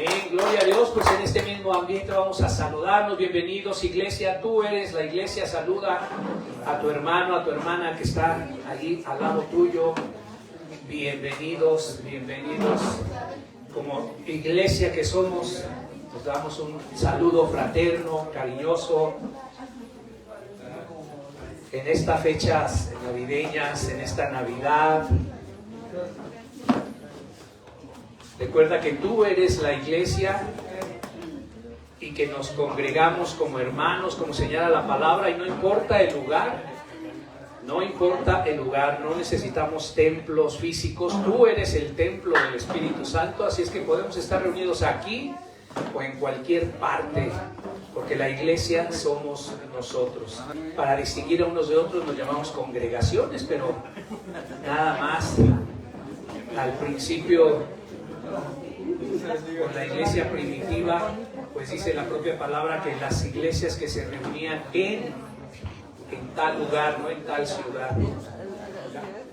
Amén, gloria a Dios. Pues en este mismo ambiente vamos a saludarnos. Bienvenidos, iglesia. Tú eres la iglesia. Saluda a tu hermano, a tu hermana que está allí al lado tuyo. Bienvenidos, bienvenidos. Como iglesia que somos, nos damos un saludo fraterno, cariñoso. En estas fechas navideñas, en esta Navidad, recuerda que tú eres la iglesia y que nos congregamos como hermanos, como señala la palabra, y no importa el lugar, no necesitamos templos físicos, tú eres el templo del Espíritu Santo, así es que podemos estar reunidos aquí o en cualquier parte, porque la iglesia somos nosotros. Para distinguir a unos de otros nos llamamos congregaciones, pero nada más. Al principio, con la iglesia primitiva, pues dice la propia palabra que las iglesias que se reunían en tal lugar, no en tal ciudad.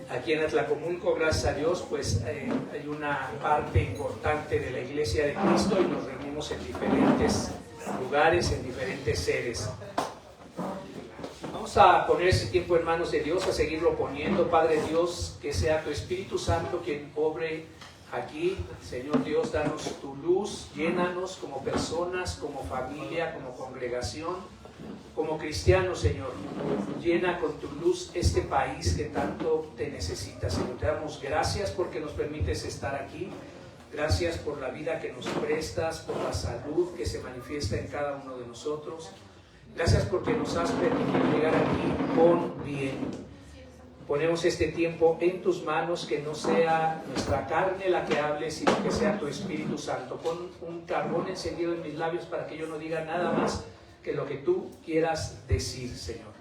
Aquí en Atlacomulco, gracias a Dios, pues hay una parte importante de la iglesia de Cristo y nos reunimos en diferentes lugares, en diferentes sedes. Vamos a poner ese tiempo en manos de Dios, a seguirlo poniendo. Padre Dios, que sea tu Espíritu Santo quien obre aquí. Señor Dios, danos tu luz, llénanos como personas, como familia, como congregación, como cristianos, Señor. Llena con tu luz este país que tanto te necesita, Señor. Te damos gracias porque nos permites estar aquí. Gracias por la vida que nos prestas, por la salud que se manifiesta en cada uno de nosotros. Gracias porque nos has permitido llegar aquí con bien. Ponemos este tiempo en tus manos, que no sea nuestra carne la que hable, sino que sea tu Espíritu Santo. Pon un carbón encendido en mis labios para que yo no diga nada más que lo que tú quieras decir, Señor.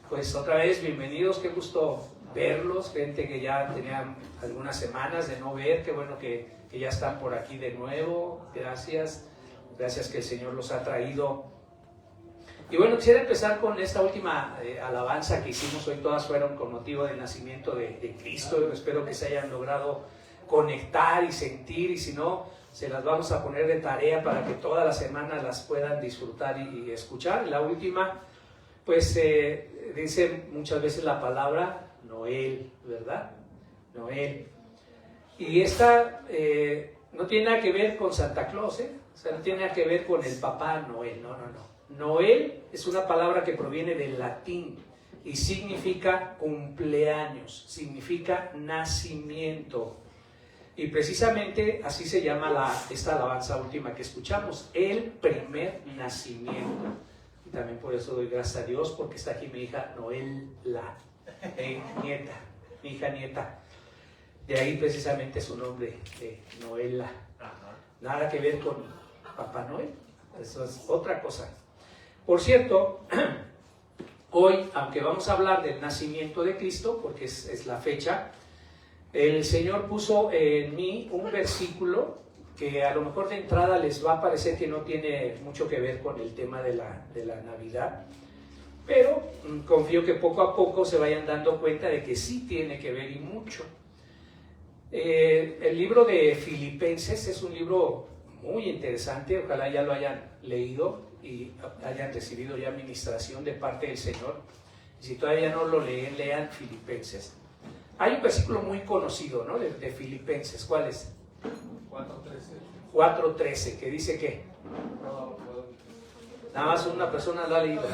Pues otra vez, bienvenidos, qué gusto verlos, gente que ya tenía algunas semanas de no ver, qué bueno que ya están por aquí de nuevo. Gracias que el Señor los ha traído. Y bueno, quisiera empezar con esta última alabanza que hicimos hoy. Todas fueron con motivo del nacimiento de Cristo. Yo espero que se hayan logrado conectar y sentir, y si no, se las vamos a poner de tarea para que todas las semanas las puedan disfrutar y escuchar. La última, pues dice muchas veces la palabra Noel, ¿verdad? Noel. Y esta no tiene nada que ver con Santa Claus, O sea, no tiene nada que ver con el Papá Noel, no. Noel es una palabra que proviene del latín y significa cumpleaños, significa nacimiento. Y precisamente así se llama esta alabanza última que escuchamos, el primer nacimiento. Y también por eso doy gracias a Dios, porque está aquí mi hija Noela, nieta, mi hija nieta. De ahí precisamente su nombre, Noela. Nada que ver con Papá Noel, eso es otra cosa. Por cierto, hoy, aunque vamos a hablar del nacimiento de Cristo, porque es la fecha, el Señor puso en mí un versículo que a lo mejor de entrada les va a parecer que no tiene mucho que ver con el tema de la Navidad, pero confío que poco a poco se vayan dando cuenta de que sí tiene que ver, y mucho. El libro de Filipenses es un libro muy interesante, ojalá ya lo hayan leído y hayan recibido ya administración de parte del Señor. Y si todavía no lo leen, lean Filipenses. Hay un versículo muy conocido, ¿no? de Filipenses. ¿Cuál es? 4:13, que dice que nada más una persona lo ha leído.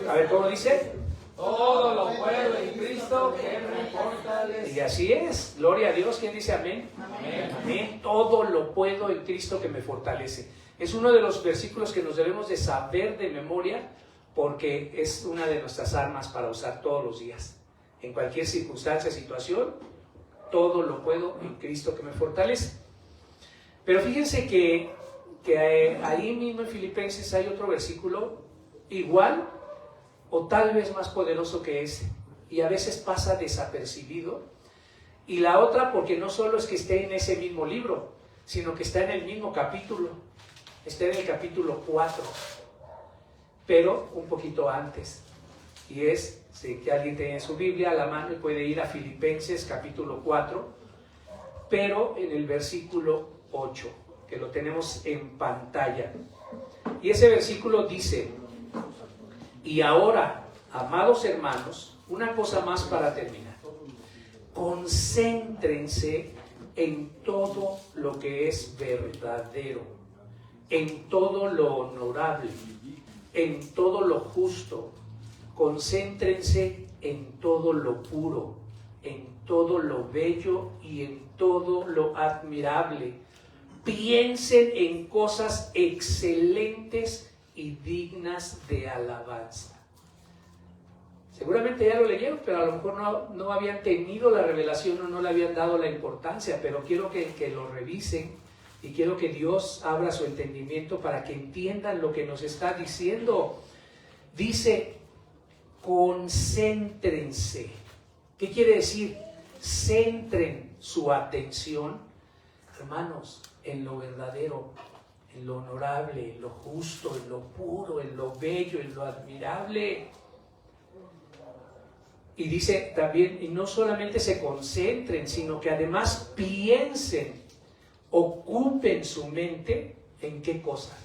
A ver, ¿cómo dice? Todo lo puedo en Cristo que me fortalece. Y así es, gloria a Dios. ¿Quién dice amén? Amén. Amén. Todo lo puedo en Cristo que me fortalece. Es uno de los versículos que nos debemos de saber de memoria, porque es una de nuestras armas para usar todos los días. En cualquier circunstancia, situación, todo lo puedo en Cristo que me fortalece. Pero fíjense que ahí mismo en Filipenses hay otro versículo igual o tal vez más poderoso que ese, y a veces pasa desapercibido. Y la otra, porque no solo es que esté en ese mismo libro, sino que está en el mismo capítulo, está en el capítulo 4, pero un poquito antes. Y es, si que alguien tiene su Biblia a la mano y puede ir a Filipenses capítulo 4, pero en el versículo 8, que lo tenemos en pantalla. Y ese versículo dice: y ahora, amados hermanos, una cosa más para terminar. Concéntrense en todo lo que es verdadero, en todo lo honorable, en todo lo justo. Concéntrense en todo lo puro, en todo lo bello y en todo lo admirable. Piensen en cosas excelentes y dignas de alabanza. Seguramente ya lo leyeron, pero a lo mejor no habían tenido la revelación o no le habían dado la importancia, pero quiero que lo revisen y quiero que Dios abra su entendimiento para que entiendan lo que nos está diciendo. Dice: concéntrense. ¿Qué quiere decir? Centren su atención, hermanos, en lo verdadero, en lo honorable, en lo justo, en lo puro, en lo bello, en lo admirable. Y dice también, y no solamente se concentren, sino que además piensen, ocupen su mente, ¿en qué cosa?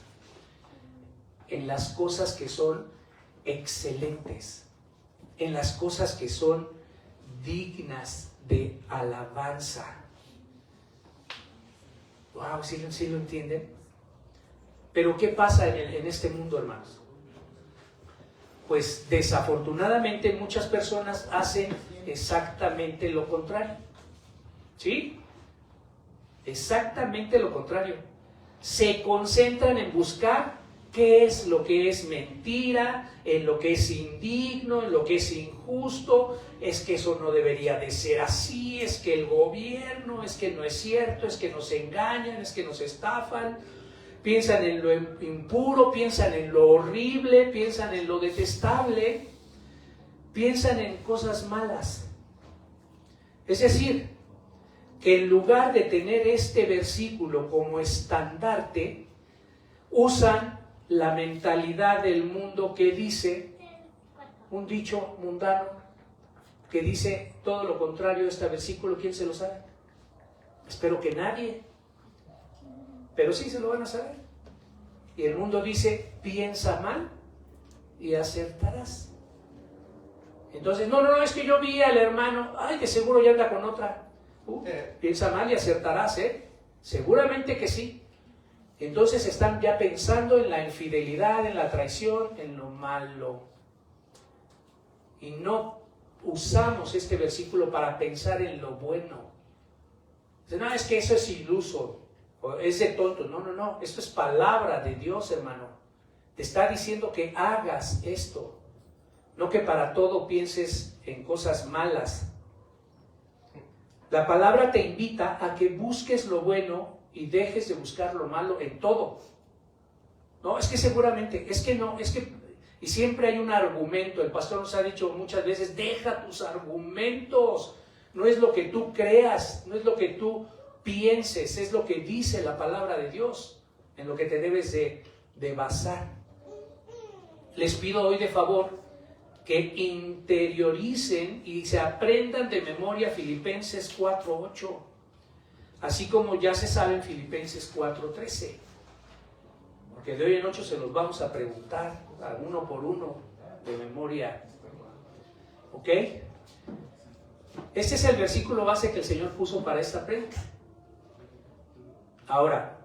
En las cosas que son excelentes, en las cosas que son dignas de alabanza. Wow, ¿sí lo entienden? Pero ¿qué pasa en este mundo, hermanos? Pues desafortunadamente muchas personas hacen exactamente lo contrario. ¿Sí? Exactamente lo contrario. Se concentran en buscar qué es lo que es mentira, en lo que es indigno, en lo que es injusto. Es que eso no debería de ser así, es que el gobierno, es que no es cierto, es que nos engañan, es que nos estafan. Piensan en lo impuro, piensan en lo horrible, piensan en lo detestable, piensan en cosas malas. Es decir, que en lugar de tener este versículo como estandarte, usan la mentalidad del mundo que dice, un dicho mundano, que dice todo lo contrario de este versículo. ¿Quién se lo sabe? Espero que nadie. Pero sí se lo van a saber. Y el mundo dice: piensa mal y acertarás. Entonces, no, es que yo vi al hermano, ay, de seguro ya anda con otra. Piensa mal y acertarás, seguramente que sí. Entonces están ya pensando en la infidelidad, en la traición, en lo malo. Y no usamos este versículo para pensar en lo bueno. No, es que eso es iluso. Es de tonto. No, esto es palabra de Dios, hermano. Te está diciendo que hagas esto, no que para todo pienses en cosas malas. La palabra te invita a que busques lo bueno y dejes de buscar lo malo en todo. No, es que seguramente, es que no, es que... Y siempre hay un argumento. El pastor nos ha dicho muchas veces: deja tus argumentos. No es lo que tú creas, no es lo que tú pienses, es lo que dice la palabra de Dios, en lo que te debes de basar. Les pido hoy de favor que interioricen y se aprendan de memoria Filipenses 4:8, así como ya se saben Filipenses 4:13, porque de hoy en 8 se los vamos a preguntar uno por uno de memoria. ¿Ok? Este es el versículo base que el Señor puso para esta prédica. Ahora,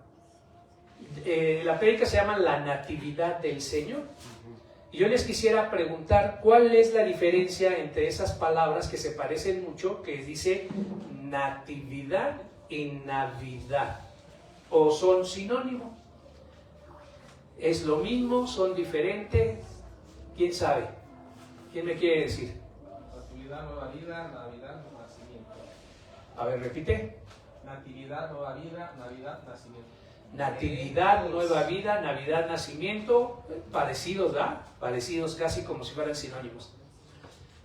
la prédica se llama La Natividad del Señor. Y yo les quisiera preguntar, ¿cuál es la diferencia entre esas palabras que se parecen mucho, que dice natividad y Navidad? ¿O son sinónimos? ¿Es lo mismo? ¿Son diferentes? ¿Quién sabe? ¿Quién me quiere decir? Natividad, nueva vida, Navidad, nacimiento. A ver, repite. Natividad, nueva vida, Navidad, nacimiento. Natividad, nueva vida, Navidad, nacimiento. Parecidos, ¿verdad? Parecidos, casi como si fueran sinónimos.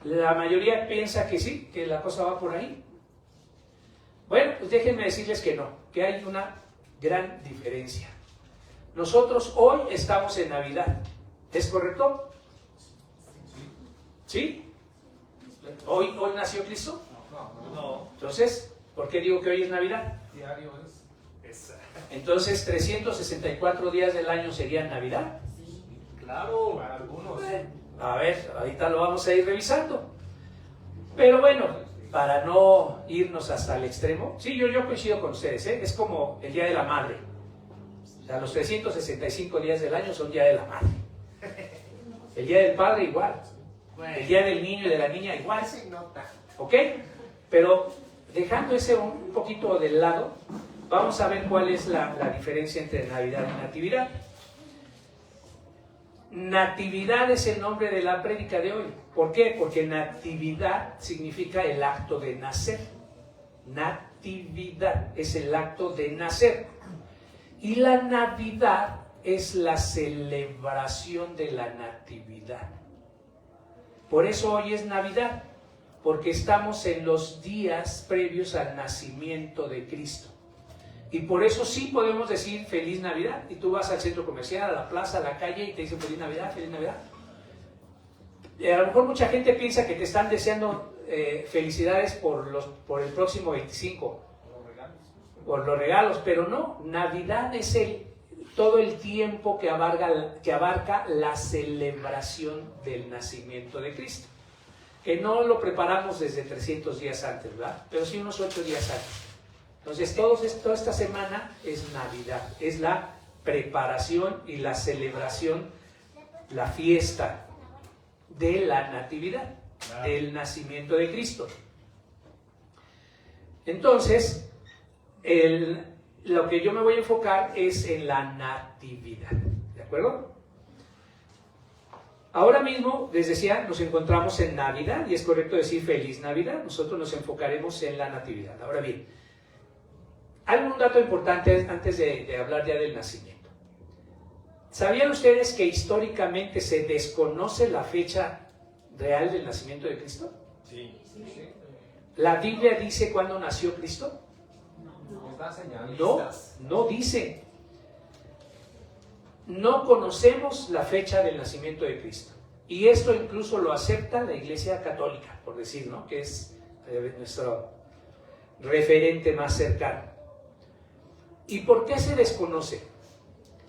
La mayoría piensa que sí, que la cosa va por ahí. Bueno, pues déjenme decirles que no, que hay una gran diferencia. Nosotros hoy estamos en Navidad, ¿es correcto? ¿Sí? ¿Hoy nació Cristo? No. Entonces, ¿por qué digo que hoy es Navidad? Diario es. Entonces, 364 días del año serían Navidad. Claro, para algunos. A ver, ahorita lo vamos a ir revisando. Pero bueno, para no irnos hasta el extremo, sí, yo coincido con ustedes, ¿eh? Es como el Día de la Madre. O sea, los 365 días del año son Día de la Madre. El Día del Padre igual. El Día del Niño y de la Niña igual. ¿Ok? Pero dejando ese un poquito de lado, vamos a ver cuál es la diferencia entre Navidad y Natividad. Natividad es el nombre de la prédica de hoy. ¿Por qué? Porque natividad significa el acto de nacer. Natividad es el acto de nacer. Y la Navidad es la celebración de la natividad. Por eso hoy es Navidad, porque estamos en los días previos al nacimiento de Cristo. Y por eso sí podemos decir Feliz Navidad. Y tú vas al centro comercial, a la plaza, a la calle y te dicen Feliz Navidad, Feliz Navidad. A lo mejor mucha gente piensa que te están deseando felicidades por el próximo 25. Por los regalos, pero no. Navidad es todo el tiempo que abarca la celebración del nacimiento de Cristo. Que no lo preparamos desde 300 días antes, ¿verdad? Pero sí unos 8 días antes. Entonces, toda esta semana es Navidad, es la preparación y la celebración, la fiesta de la natividad, del nacimiento de Cristo. Entonces, lo que yo me voy a enfocar es en la natividad, ¿de acuerdo? Ahora mismo, les decía, nos encontramos en Navidad y es correcto decir Feliz Navidad. Nosotros nos enfocaremos en la natividad. Ahora bien, algún dato importante antes de hablar ya del nacimiento. ¿Sabían ustedes que históricamente se desconoce la fecha real del nacimiento de Cristo? Sí. ¿La Biblia dice cuándo nació Cristo? No dice. No conocemos la fecha del nacimiento de Cristo. Y esto incluso lo acepta la Iglesia Católica, por decir, ¿no? Que es nuestro referente más cercano. ¿Y por qué se desconoce?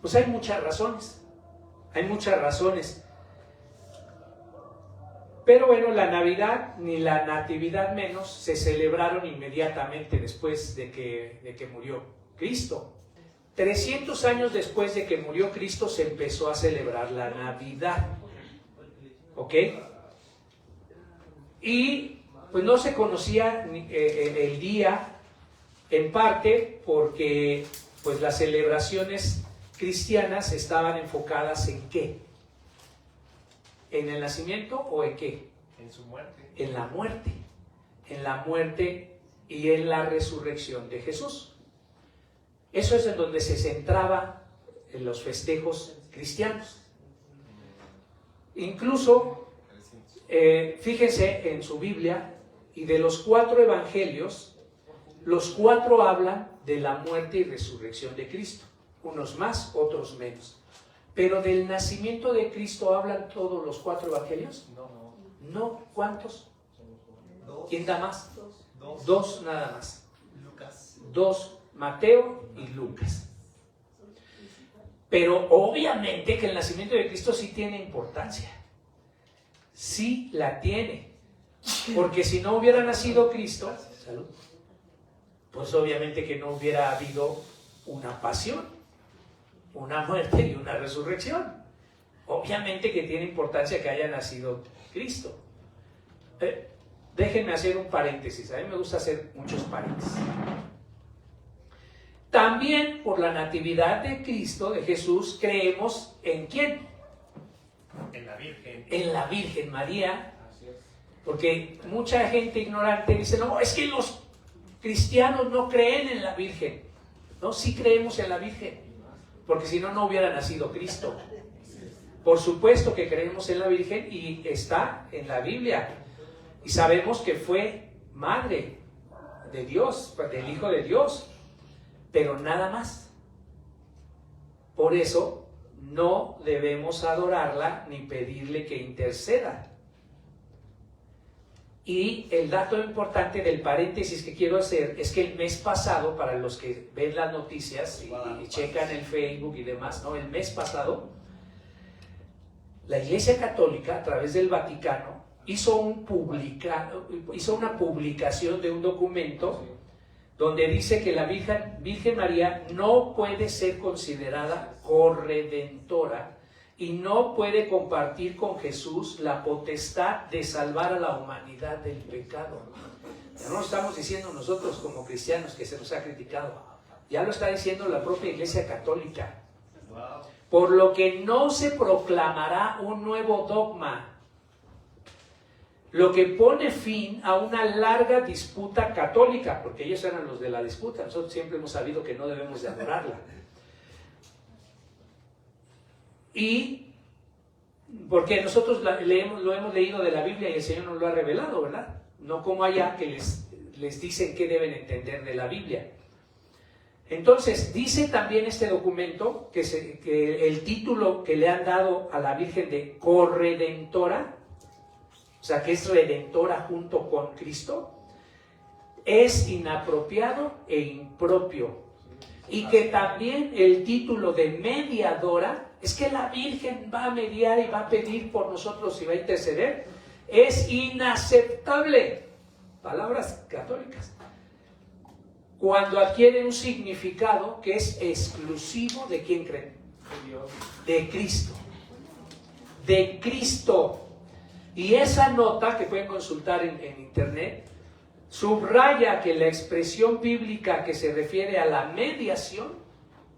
Pues hay muchas razones. Hay muchas razones. Pero bueno, la Navidad ni la Natividad menos se celebraron inmediatamente después de que murió Cristo. 300 años después de que murió Cristo se empezó a celebrar la Navidad. ¿Ok? Y pues no se conocía el día, en parte porque pues las celebraciones cristianas estaban enfocadas ¿en qué? ¿En el nacimiento o en qué? En su muerte. En la muerte. En la muerte y en la resurrección de Jesús. Eso es en donde se centraba en los festejos cristianos. Incluso, fíjense en su Biblia, y de los 4 evangelios, los 4 hablan de la muerte y resurrección de Cristo. Unos más, otros menos. Pero del nacimiento de Cristo hablan todos los 4 evangelios. No, ¿cuántos? ¿Quién da más? 2 nada más. 2, Mateo y Lucas. Pero obviamente que el nacimiento de Cristo sí tiene importancia. Sí la tiene. Porque si no hubiera nacido Cristo, salud, pues obviamente que no hubiera habido una pasión, una muerte y una resurrección. Obviamente que tiene importancia que haya nacido Cristo. Déjenme hacer un paréntesis. A mí me gusta hacer muchos paréntesis. También por la natividad de Cristo, de Jesús, creemos ¿en quién? En la Virgen. En la Virgen María. Porque mucha gente ignorante dice, no, es que los cristianos no creen en la Virgen. No, sí creemos en la Virgen. Porque si no, no hubiera nacido Cristo. Por supuesto que creemos en la Virgen y está en la Biblia. Y sabemos que fue madre de Dios, del Hijo de Dios. Pero nada más. Por eso no debemos adorarla ni pedirle que interceda. Y el dato importante del paréntesis que quiero hacer es que el mes pasado, para los que ven las noticias y checan el Facebook y demás, ¿no? El mes pasado, la Iglesia Católica, a través del Vaticano, hizo una publicación de un documento donde dice que la Virgen María no puede ser considerada corredentora y no puede compartir con Jesús la potestad de salvar a la humanidad del pecado. Ya no lo estamos diciendo nosotros como cristianos, que se nos ha criticado. Ya lo está diciendo la propia Iglesia Católica. Por lo que no se proclamará un nuevo dogma, lo que pone fin a una larga disputa católica, porque ellos eran los de la disputa. Nosotros siempre hemos sabido que no debemos de adorarla. Y porque nosotros lo hemos leído de la Biblia y el Señor nos lo ha revelado, ¿verdad? No como allá que les dicen qué deben entender de la Biblia. Entonces, dice también este documento que el título que le han dado a la Virgen de corredentora, o sea, que es redentora junto con Cristo, es inapropiado e impropio. Y que también el título de mediadora, es que la Virgen va a mediar y va a pedir por nosotros y va a interceder, es inaceptable. Palabras católicas. Cuando adquiere un significado que es exclusivo de ¿quién creen? De Cristo. De Cristo. Y esa nota que pueden consultar en internet subraya que la expresión bíblica que se refiere a la mediación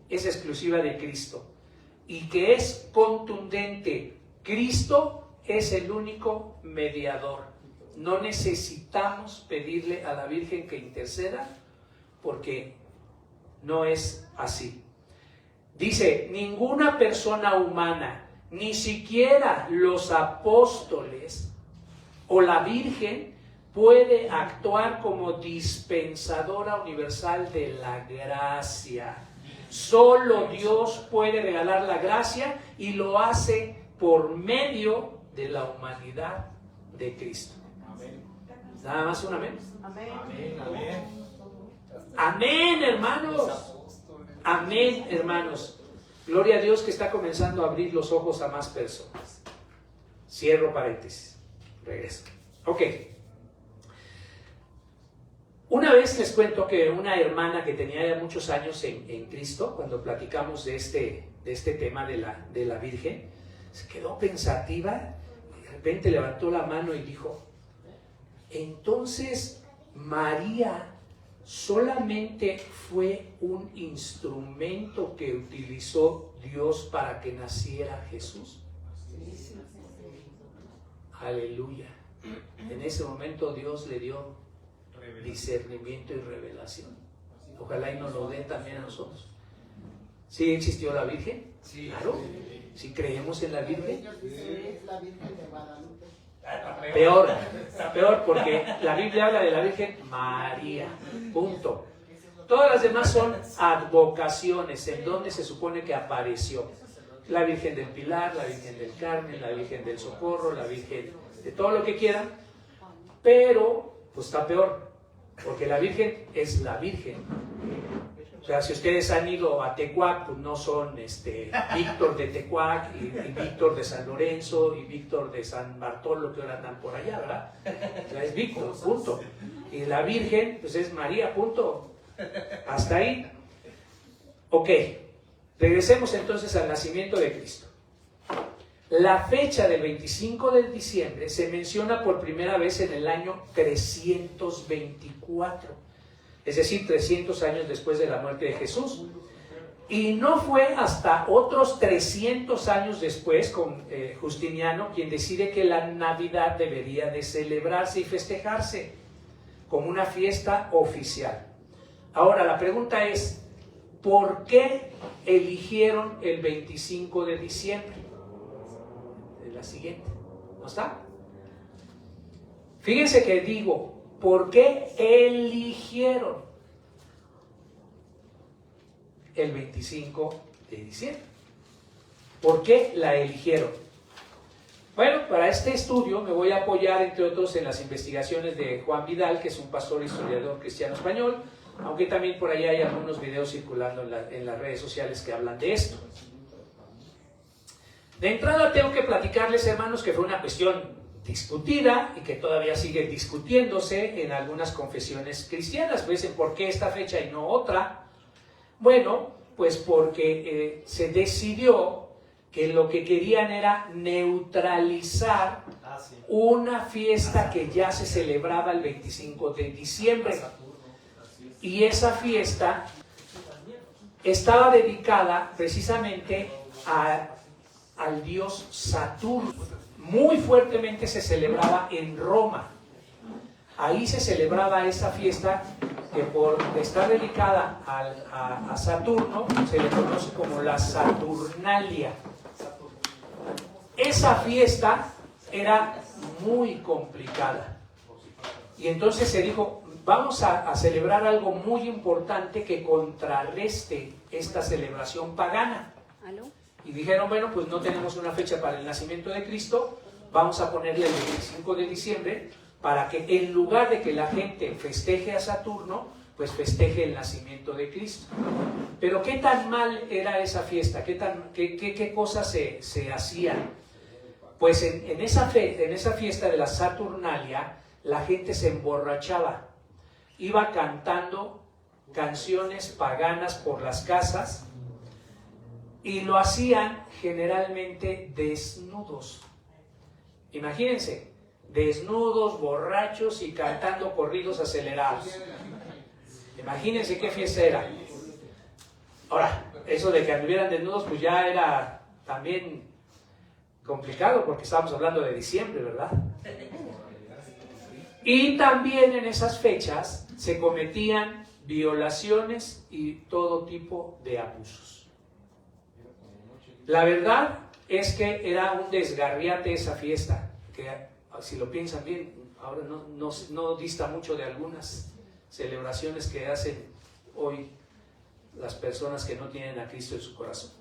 es exclusiva de Cristo y que es contundente. Cristo es el único mediador. No necesitamos pedirle a la Virgen que interceda porque no es así. Dice, ninguna persona humana, ni siquiera los apóstoles o la Virgen, puede actuar como dispensadora universal de la gracia. Solo Dios puede regalar la gracia y lo hace por medio de la humanidad de Cristo. Amén. ¿Nada más un amén? Amén. Amén. Amén, hermanos. Amén, hermanos. Gloria a Dios que está comenzando a abrir los ojos a más personas. Cierro paréntesis. Regreso. Ok. Una vez les cuento que una hermana que tenía ya muchos años en Cristo, cuando platicamos de este tema de la Virgen, se quedó pensativa y de repente levantó la mano y dijo, entonces María solamente fue un instrumento que utilizó Dios para que naciera Jesús. Aleluya. En ese momento Dios le dio discernimiento y revelación. Ojalá y nos lo den también a nosotros. ¿Sí existió la Virgen? Sí. Claro. ¿Sí creemos en la Virgen? Ellos dicen que es la Virgen de Guadalupe. Peor, porque la Biblia habla de la Virgen María. Punto. Todas las demás son advocaciones en donde se supone que apareció. La Virgen del Pilar, la Virgen del Carmen, la Virgen del Socorro, la Virgen de todo lo que quieran. Pero, pues está peor, porque la Virgen es la Virgen. O sea, si ustedes han ido a Tecuac, pues no son Víctor de Tecuac y Víctor de San Lorenzo y Víctor de San Bartolo que ahora andan por allá, ¿verdad? O sea, es Víctor, punto. Y la Virgen, pues es María, punto. Hasta ahí. Ok, regresemos entonces al nacimiento de Cristo. La fecha del 25 de diciembre se menciona por primera vez en el año 324, es decir, 300 años después de la muerte de Jesús. Y no fue hasta otros 300 años después, con Justiniano, quien decide que la Navidad debería de celebrarse y festejarse como una fiesta oficial. Ahora, la pregunta es, ¿por qué eligieron el 25 de diciembre? La siguiente, ¿no está? Fíjense que digo, ¿por qué eligieron el 25 de diciembre? ¿Por qué la eligieron? Bueno, para este estudio me voy a apoyar, entre otros, en las investigaciones de Juan Vidal, que es un pastor historiador cristiano español, aunque también por ahí hay algunos videos circulando en las redes sociales que hablan de esto. De entrada tengo que platicarles, hermanos, que fue una cuestión discutida y que todavía sigue discutiéndose en algunas confesiones cristianas. Pues dicen, ¿por qué esta fecha y no otra? Bueno, pues porque se decidió que lo que querían era neutralizar una fiesta que ya se celebraba el 25 de diciembre. Y esa fiesta estaba dedicada precisamente al dios Saturno. Muy fuertemente se celebraba en Roma. Ahí se celebraba esa fiesta que por estar dedicada a Saturno se le conoce como la Saturnalia. Esa fiesta era muy complicada. Y entonces se dijo, vamos a celebrar algo muy importante que contrarreste esta celebración pagana. Y dijeron, bueno, pues no tenemos una fecha para el nacimiento de Cristo, vamos a ponerle el 25 de diciembre para que en lugar de que la gente festeje a Saturno, pues festeje el nacimiento de Cristo. Pero ¿qué tan mal era esa fiesta? ¿Qué cosas se hacían? Pues en esa fiesta de la Saturnalia, la gente se emborrachaba, iba cantando canciones paganas por las casas, y lo hacían generalmente desnudos. Imagínense, desnudos, borrachos y cantando corridos acelerados. Imagínense qué fiesta era. Ahora, eso de que anduvieran desnudos, pues ya era también complicado, porque estábamos hablando de diciembre, ¿verdad? Y también en esas fechas se cometían violaciones y todo tipo de abusos. La verdad es que era un desgarriate esa fiesta, que si lo piensan bien, ahora no dista mucho de algunas celebraciones que hacen hoy las personas que no tienen a Cristo en su corazón.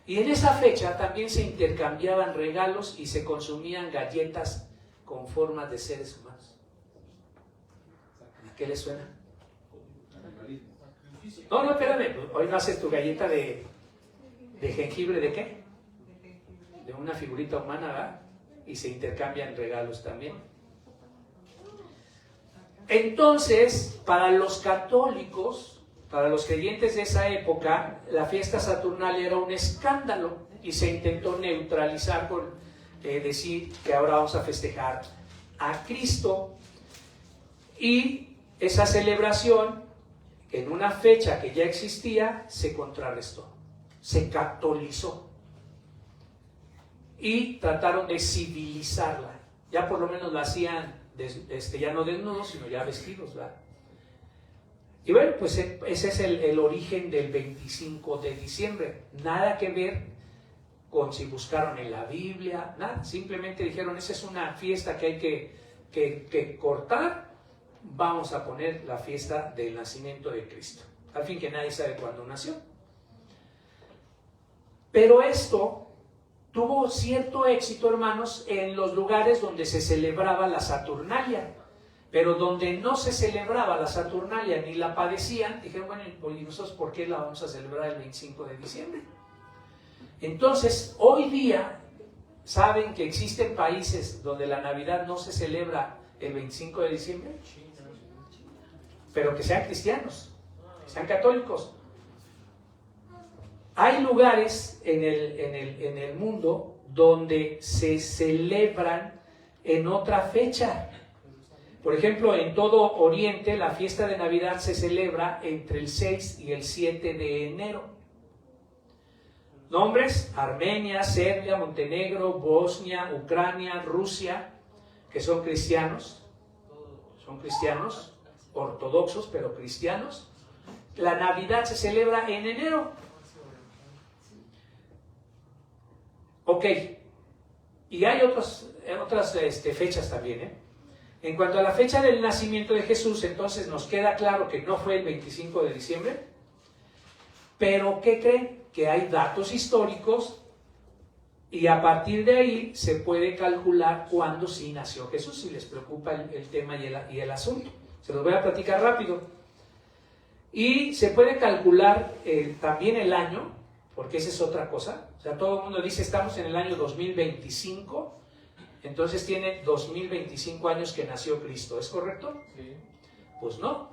Y en esa fecha también se intercambiaban regalos y se consumían galletas con formas de seres humanos. ¿A qué les suena? No, espérame, hoy no haces tu galleta ¿de jengibre de qué? De una figurita humana, ¿verdad? Y se intercambian regalos también. Entonces, para los católicos, para los creyentes de esa época, la fiesta saturnalia era un escándalo y se intentó neutralizar con decir que ahora vamos a festejar a Cristo. Y esa celebración, en una fecha que ya existía, se contrarrestó. Se catolizó y trataron de civilizarla. Ya por lo menos la hacían ya no desnudos, sino ya vestidos, ¿verdad? Y bueno, pues ese es el origen del 25 de diciembre. Nada que ver con si buscaron en la Biblia, nada. Simplemente dijeron, esa es una fiesta que hay que cortar, vamos a poner la fiesta del nacimiento de Cristo. Al fin que nadie sabe cuándo nació. Pero esto tuvo cierto éxito, hermanos, en los lugares donde se celebraba la Saturnalia. Pero donde no se celebraba la Saturnalia ni la padecían, dijeron, bueno, ¿y nosotros por qué la vamos a celebrar el 25 de diciembre? Entonces, hoy día, ¿saben que existen países donde la Navidad no se celebra el 25 de diciembre? Pero que sean cristianos, que sean católicos. Hay lugares en el mundo donde se celebran en otra fecha. Por ejemplo, en todo Oriente la fiesta de Navidad se celebra entre el 6 y el 7 de enero. Nombres: Armenia, Serbia, Montenegro, Bosnia, Ucrania, Rusia, que son cristianos ortodoxos, pero cristianos. La Navidad se celebra en enero. Ok, y hay otras fechas también, En cuanto a la fecha del nacimiento de Jesús, entonces nos queda claro que no fue el 25 de diciembre, pero ¿qué creen? Que hay datos históricos Y a partir de ahí se puede calcular cuándo sí nació Jesús, si les preocupa el tema y el asunto. Se los voy a platicar rápido. Y se puede calcular también el año, porque esa es otra cosa. O sea, todo el mundo dice, estamos en el año 2025, entonces tiene 2025 años que nació Cristo. ¿Es correcto? Sí. Pues no,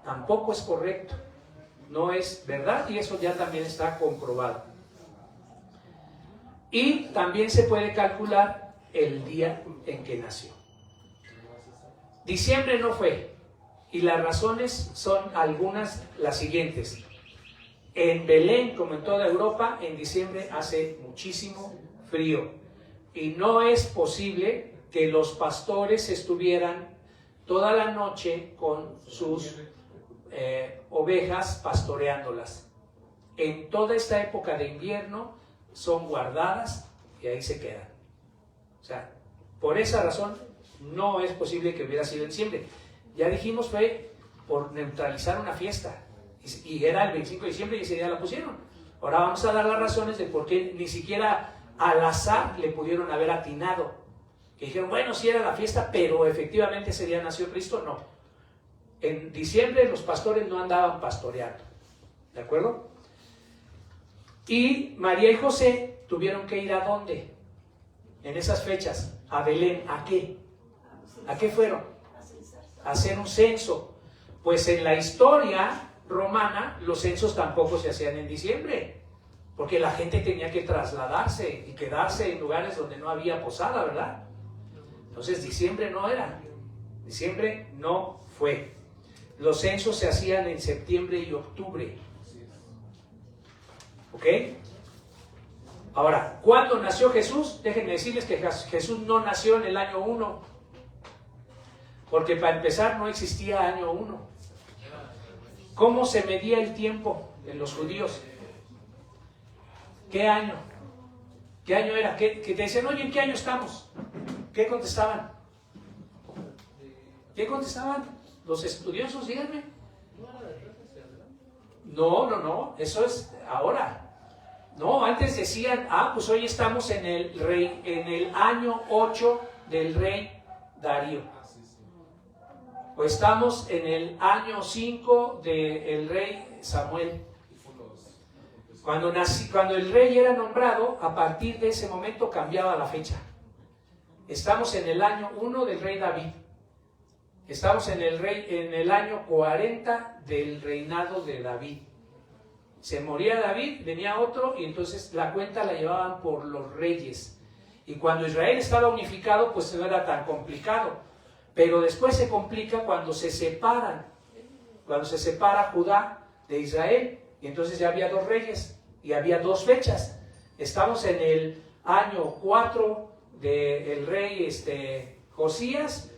tampoco es correcto. No es verdad y eso ya también está comprobado. Y también se puede calcular el día en que nació. Diciembre no fue, y las razones son algunas las siguientes. En Belén, como en toda Europa, en diciembre hace muchísimo frío y no es posible que los pastores estuvieran toda la noche con sus ovejas pastoreándolas. En toda esta época de invierno son guardadas y ahí se quedan. O sea, por esa razón no es posible que hubiera sido en diciembre. Ya dijimos, fue por neutralizar una fiesta y era el 25 de diciembre y ese día la pusieron. Ahora vamos a dar las razones de por qué ni siquiera al azar le pudieron haber atinado. Que dijeron, bueno, sí era la fiesta, pero efectivamente ese día nació Cristo. No. En diciembre los pastores no andaban pastoreando. ¿De acuerdo? Y María y José tuvieron que ir ¿a dónde? En esas fechas, a Belén. ¿A qué? ¿A qué fueron? A hacer un censo. Pues en la historia romana los censos tampoco se hacían en diciembre, porque la gente tenía que trasladarse y quedarse en lugares donde no había posada, ¿verdad? Entonces diciembre no era, diciembre no fue. Los censos se hacían en septiembre y octubre. ¿Ok? Ahora, ¿cuándo nació Jesús? Déjenme decirles que Jesús no nació en el año 1, porque para empezar no existía año 1. ¿Cómo se medía el tiempo en los judíos? ¿Qué año? ¿Qué año era? Que te decían, oye, ¿en qué año estamos? ¿Qué contestaban? ¿Qué contestaban? Los estudiosos, díganme. No, eso es ahora. No, antes decían, pues hoy estamos en el año 8 del rey Darío. O estamos en el año 5 del rey Samuel. Cuando el rey era nombrado, a partir de ese momento cambiaba la fecha. Estamos en el año 1 del rey David. Estamos en el año 40 del reinado de David. Se moría David, venía otro y entonces la cuenta la llevaban por los reyes. Y cuando Israel estaba unificado, pues no era tan complicado. Pero después se complica cuando se separan. Cuando se separa Judá de Israel. Y entonces ya había 2 reyes y había 2 fechas. Estamos en el año 4 del rey Josías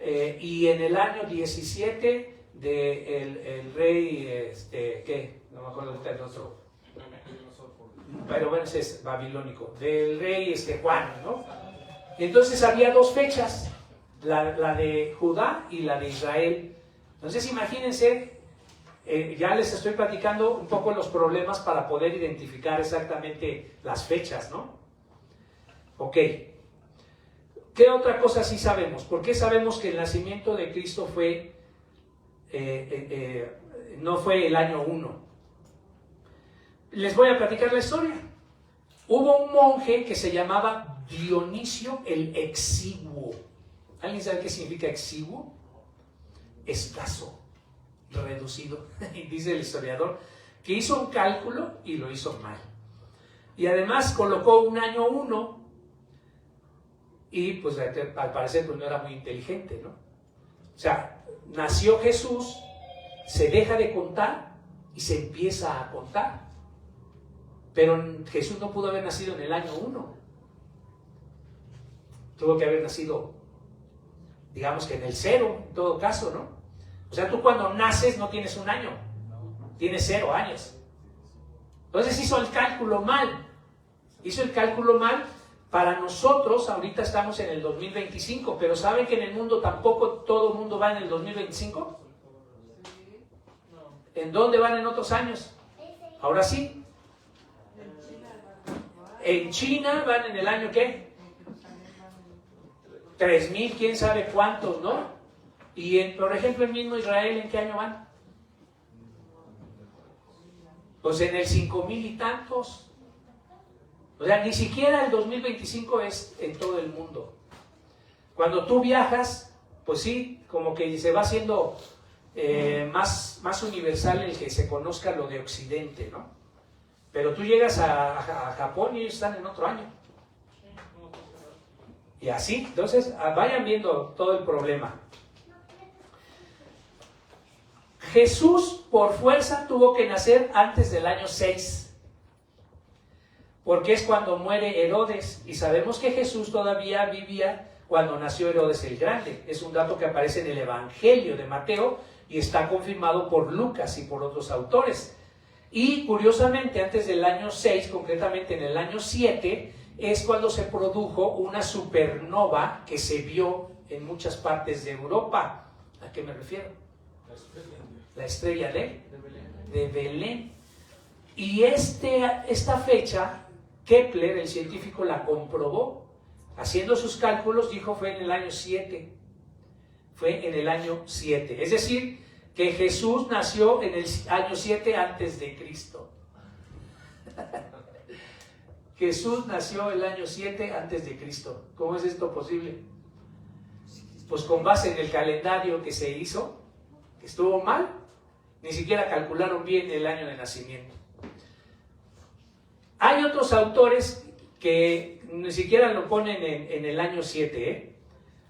y en el año 17 del rey, ¿qué? No me acuerdo del otro. Pero bueno, ese es babilónico. Del rey Juan, ¿no? Entonces había 2 fechas. La de Judá y la de Israel. Entonces imagínense, ya les estoy platicando un poco los problemas para poder identificar exactamente las fechas, ¿no? Ok. ¿Qué otra cosa sí sabemos? ¿Por qué sabemos que el nacimiento de Cristo no fue el año 1? Les voy a platicar la historia. Hubo un monje que se llamaba Dionisio el Exiguo. ¿Alguien sabe qué significa exiguo? Escaso, reducido, dice el historiador, que hizo un cálculo y lo hizo mal. Y además colocó un año 1 y pues al parecer pues no era muy inteligente, ¿no? O sea, nació Jesús, se deja de contar y se empieza a contar. Pero Jesús no pudo haber nacido en el año 1. Tuvo que haber nacido, digamos que en el 0, en todo caso, ¿no? O sea, tú cuando naces no tienes un año, tienes 0 años. Entonces hizo el cálculo mal. Hizo el cálculo mal. Para nosotros, ahorita estamos en el 2025, pero ¿saben que en el mundo tampoco todo el mundo va en el 2025? ¿En dónde van en otros años? Ahora sí. En China van en el año ¿qué? 3000, quién sabe cuántos, ¿no? Y por ejemplo el mismo Israel, ¿en qué año van? Pues en el 5000 y tantos. O sea, ni siquiera el 2025 es en todo el mundo. Cuando tú viajas, pues sí, como que se va haciendo más universal el que se conozca lo de Occidente, ¿no? Pero tú llegas a Japón y ellos están en otro año. Y así, entonces, vayan viendo todo el problema. Jesús, por fuerza, tuvo que nacer antes del año 6. Porque es cuando muere Herodes. Y sabemos que Jesús todavía vivía cuando nació Herodes el Grande. Es un dato que aparece en el Evangelio de Mateo y está confirmado por Lucas y por otros autores. Y curiosamente, antes del año 6, concretamente en el año 7, es cuando se produjo una supernova que se vio en muchas partes de Europa. ¿A qué me refiero? La estrella de Belén. Y esta fecha, Kepler, el científico, la comprobó. Haciendo sus cálculos, dijo fue en el año 7. Fue en el año 7. Es decir, que Jesús nació en el año 7 antes de Cristo. Jesús nació el año 7 antes de Cristo. ¿Cómo es esto posible? Pues con base en el calendario que se hizo, que estuvo mal, ni siquiera calcularon bien el año de nacimiento. Hay otros autores que ni siquiera lo ponen en el año 7, ¿eh?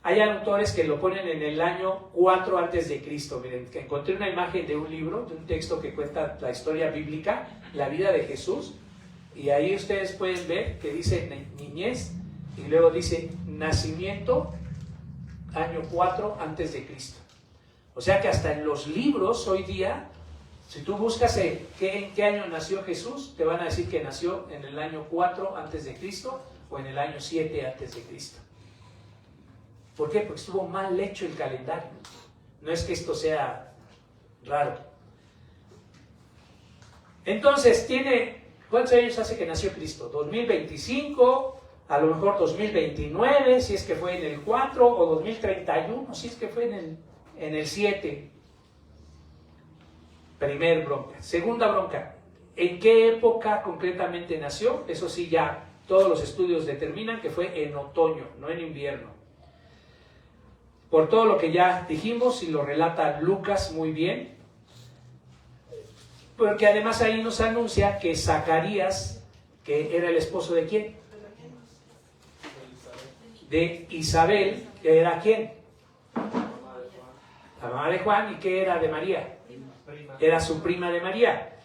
Hay autores que lo ponen en el año 4 antes de Cristo. Miren, que encontré una imagen de un libro, de un texto que cuenta la historia bíblica, la vida de Jesús, y ahí ustedes pueden ver que dice niñez, y luego dice nacimiento, año 4 antes de Cristo. O sea que hasta en los libros hoy día, si tú buscas en qué año nació Jesús, te van a decir que nació en el año 4 antes de Cristo o en el año 7 antes de Cristo. ¿Por qué? Porque estuvo mal hecho el calendario. No es que esto sea raro. Entonces, ¿cuántos años hace que nació Cristo? 2025, a lo mejor 2029, si es que fue en el 4, o 2031, si es que fue en el 7. Primer bronca. Segunda bronca, ¿en qué época concretamente nació? Eso sí, ya todos los estudios determinan que fue en otoño, no en invierno. Por todo lo que ya dijimos y lo relata Lucas muy bien, porque además ahí nos anuncia que Zacarías, que era el esposo de ¿quién? De Isabel, que era ¿quién? La mamá de Juan. ¿Y qué era de María? Era su prima de María,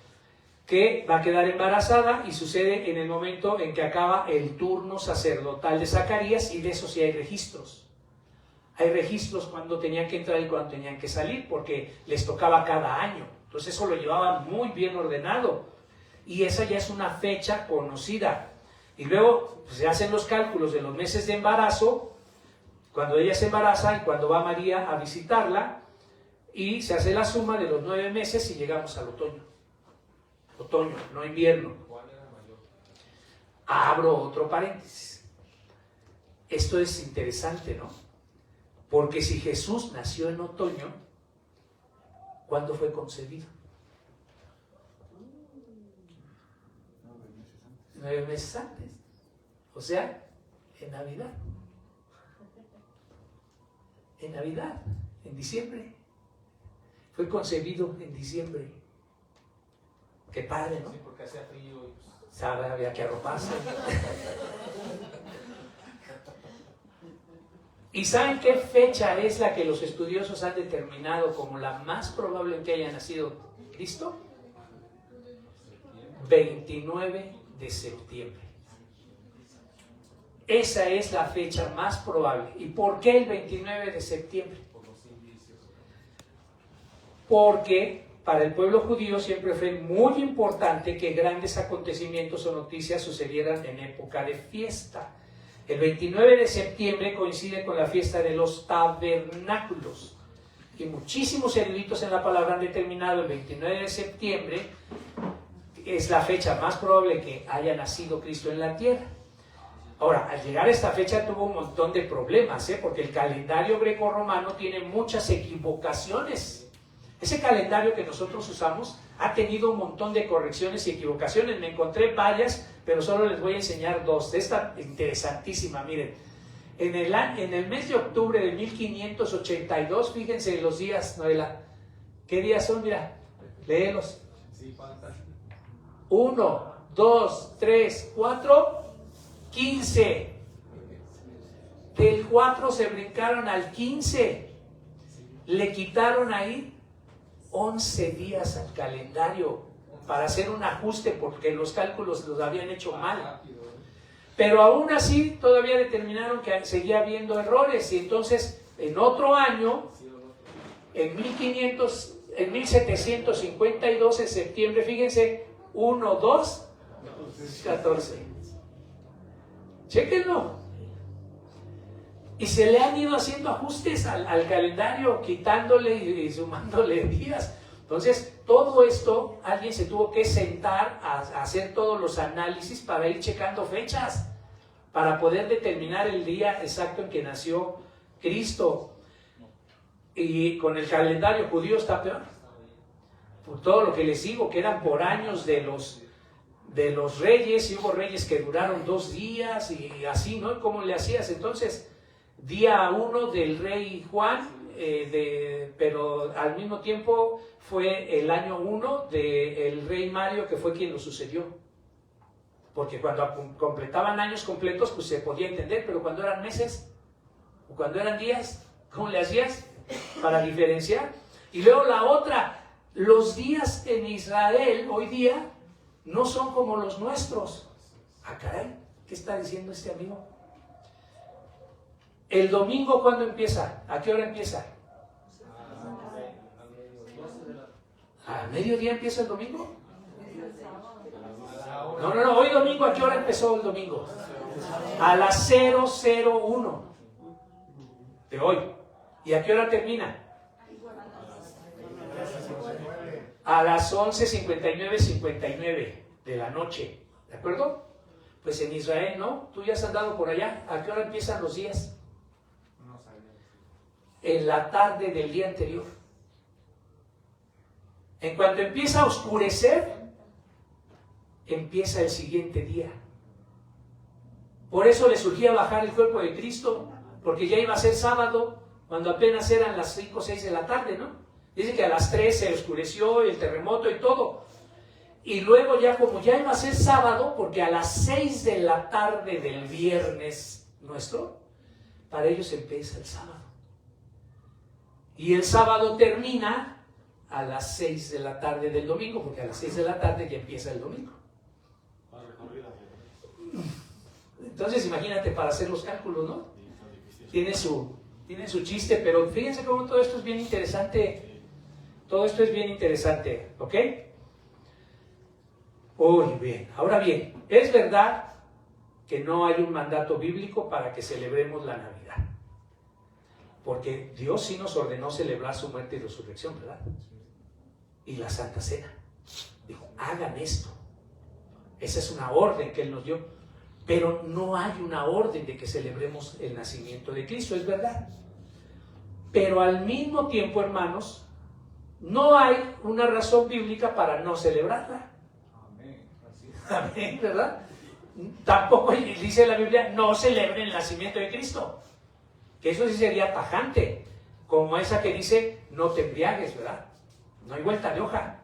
que va a quedar embarazada y sucede en el momento en que acaba el turno sacerdotal de Zacarías, y de eso sí hay registros. Hay registros cuando tenían que entrar y cuando tenían que salir, porque les tocaba cada año. Entonces eso lo llevaban muy bien ordenado. Y esa ya es una fecha conocida. Y luego pues, se hacen los cálculos de los meses de embarazo, cuando ella se embaraza y cuando va María a visitarla, y se hace la suma de los 9 meses y llegamos al otoño. Otoño, no invierno. Abro otro paréntesis. Esto es interesante, ¿no? Porque si Jesús nació en otoño, ¿cuándo fue concebido? 9 meses antes. O sea, en Navidad. En Navidad, en diciembre. Fue concebido en diciembre. Qué padre, ¿no? Sí, porque hacía frío y ¿Sabe? Había que arroparse. ¿Y saben qué fecha es la que los estudiosos han determinado como la más probable en que haya nacido Cristo? 29 de septiembre. Esa es la fecha más probable. ¿Y por qué el 29 de septiembre? Porque para el pueblo judío siempre fue muy importante que grandes acontecimientos o noticias sucedieran en época de fiesta. El 29 de septiembre coincide con la fiesta de los tabernáculos. Y muchísimos eruditos en la palabra han determinado el 29 de septiembre es la fecha más probable que haya nacido Cristo en la tierra. Ahora, al llegar a esta fecha tuvo un montón de problemas, porque el calendario greco-romano tiene muchas equivocaciones. Ese calendario que nosotros usamos ha tenido un montón de correcciones y equivocaciones. Me encontré varias, pero solo les voy a enseñar dos. Esta interesantísima, miren. En el mes de octubre de 1582, fíjense los días, Noela. ¿Qué días son? Mira, léelos. 1, 2, 3, 4, 15. Del 4 se brincaron al 15. Le quitaron ahí 11 días al calendario para hacer un ajuste porque los cálculos los habían hecho mal. Pero aún así todavía determinaron que seguía habiendo errores y entonces en otro año, en 1752, en septiembre, fíjense, 1, 2, 14. Chéquenlo. Y se le han ido haciendo ajustes al calendario, quitándole y sumándole días. Entonces, todo esto, alguien se tuvo que sentar a hacer todos los análisis para ir checando fechas, para poder determinar el día exacto en que nació Cristo. Y con el calendario judío está peor. Por todo lo que les digo, que eran por años de los reyes, y hubo reyes que duraron 2 días y así, ¿no? ¿Cómo le hacías? Entonces, día 1 del rey Juan, pero al mismo tiempo fue el año 1 del rey Mario, que fue quien lo sucedió. Porque cuando completaban años completos, pues se podía entender, pero cuando eran meses, o cuando eran días, ¿cómo le hacías para diferenciar? Y luego la otra, los días en Israel hoy día no son como los nuestros. Ah, caray, ¿qué está diciendo este amigo? ¿El domingo cuándo empieza? ¿A qué hora empieza? ¿A mediodía empieza el domingo? No, hoy domingo, ¿a qué hora empezó el domingo? A las 0:01 de hoy. ¿Y a qué hora termina? A las 11:59 de la noche. ¿De acuerdo? Pues en Israel, ¿no? Tú ya has andado por allá. ¿A qué hora empiezan los días? En la tarde del día anterior. En cuanto empieza a oscurecer, empieza el siguiente día. Por eso le surgía bajar el cuerpo de Cristo, porque ya iba a ser sábado, cuando apenas eran las 5 o 6 de la tarde, ¿no? Dice que a las 3 se oscureció, el terremoto y todo. Y luego ya como ya iba a ser sábado, porque a las 6 de la tarde del viernes nuestro, para ellos empieza el sábado. Y el sábado termina a las 6 de la tarde del domingo, porque a las 6 de la tarde ya empieza el domingo. Entonces imagínate para hacer los cálculos, ¿no? Tiene su chiste, pero fíjense cómo todo esto es bien interesante. Todo esto es bien interesante, ¿ok? Muy bien. Ahora bien, es verdad que no hay un mandato bíblico para que celebremos la Navidad. Porque Dios sí nos ordenó celebrar su muerte y resurrección, ¿verdad? Y la Santa Cena. Dijo, hagan esto. Esa es una orden que Él nos dio. Pero no hay una orden de que celebremos el nacimiento de Cristo, es verdad. Pero al mismo tiempo, hermanos, no hay una razón bíblica para no celebrarla. Amén, ¿verdad? Tampoco dice la Biblia, no celebren el nacimiento de Cristo. Que eso sí sería tajante, como esa que dice, no te embriagues, ¿verdad? No hay vuelta de hoja.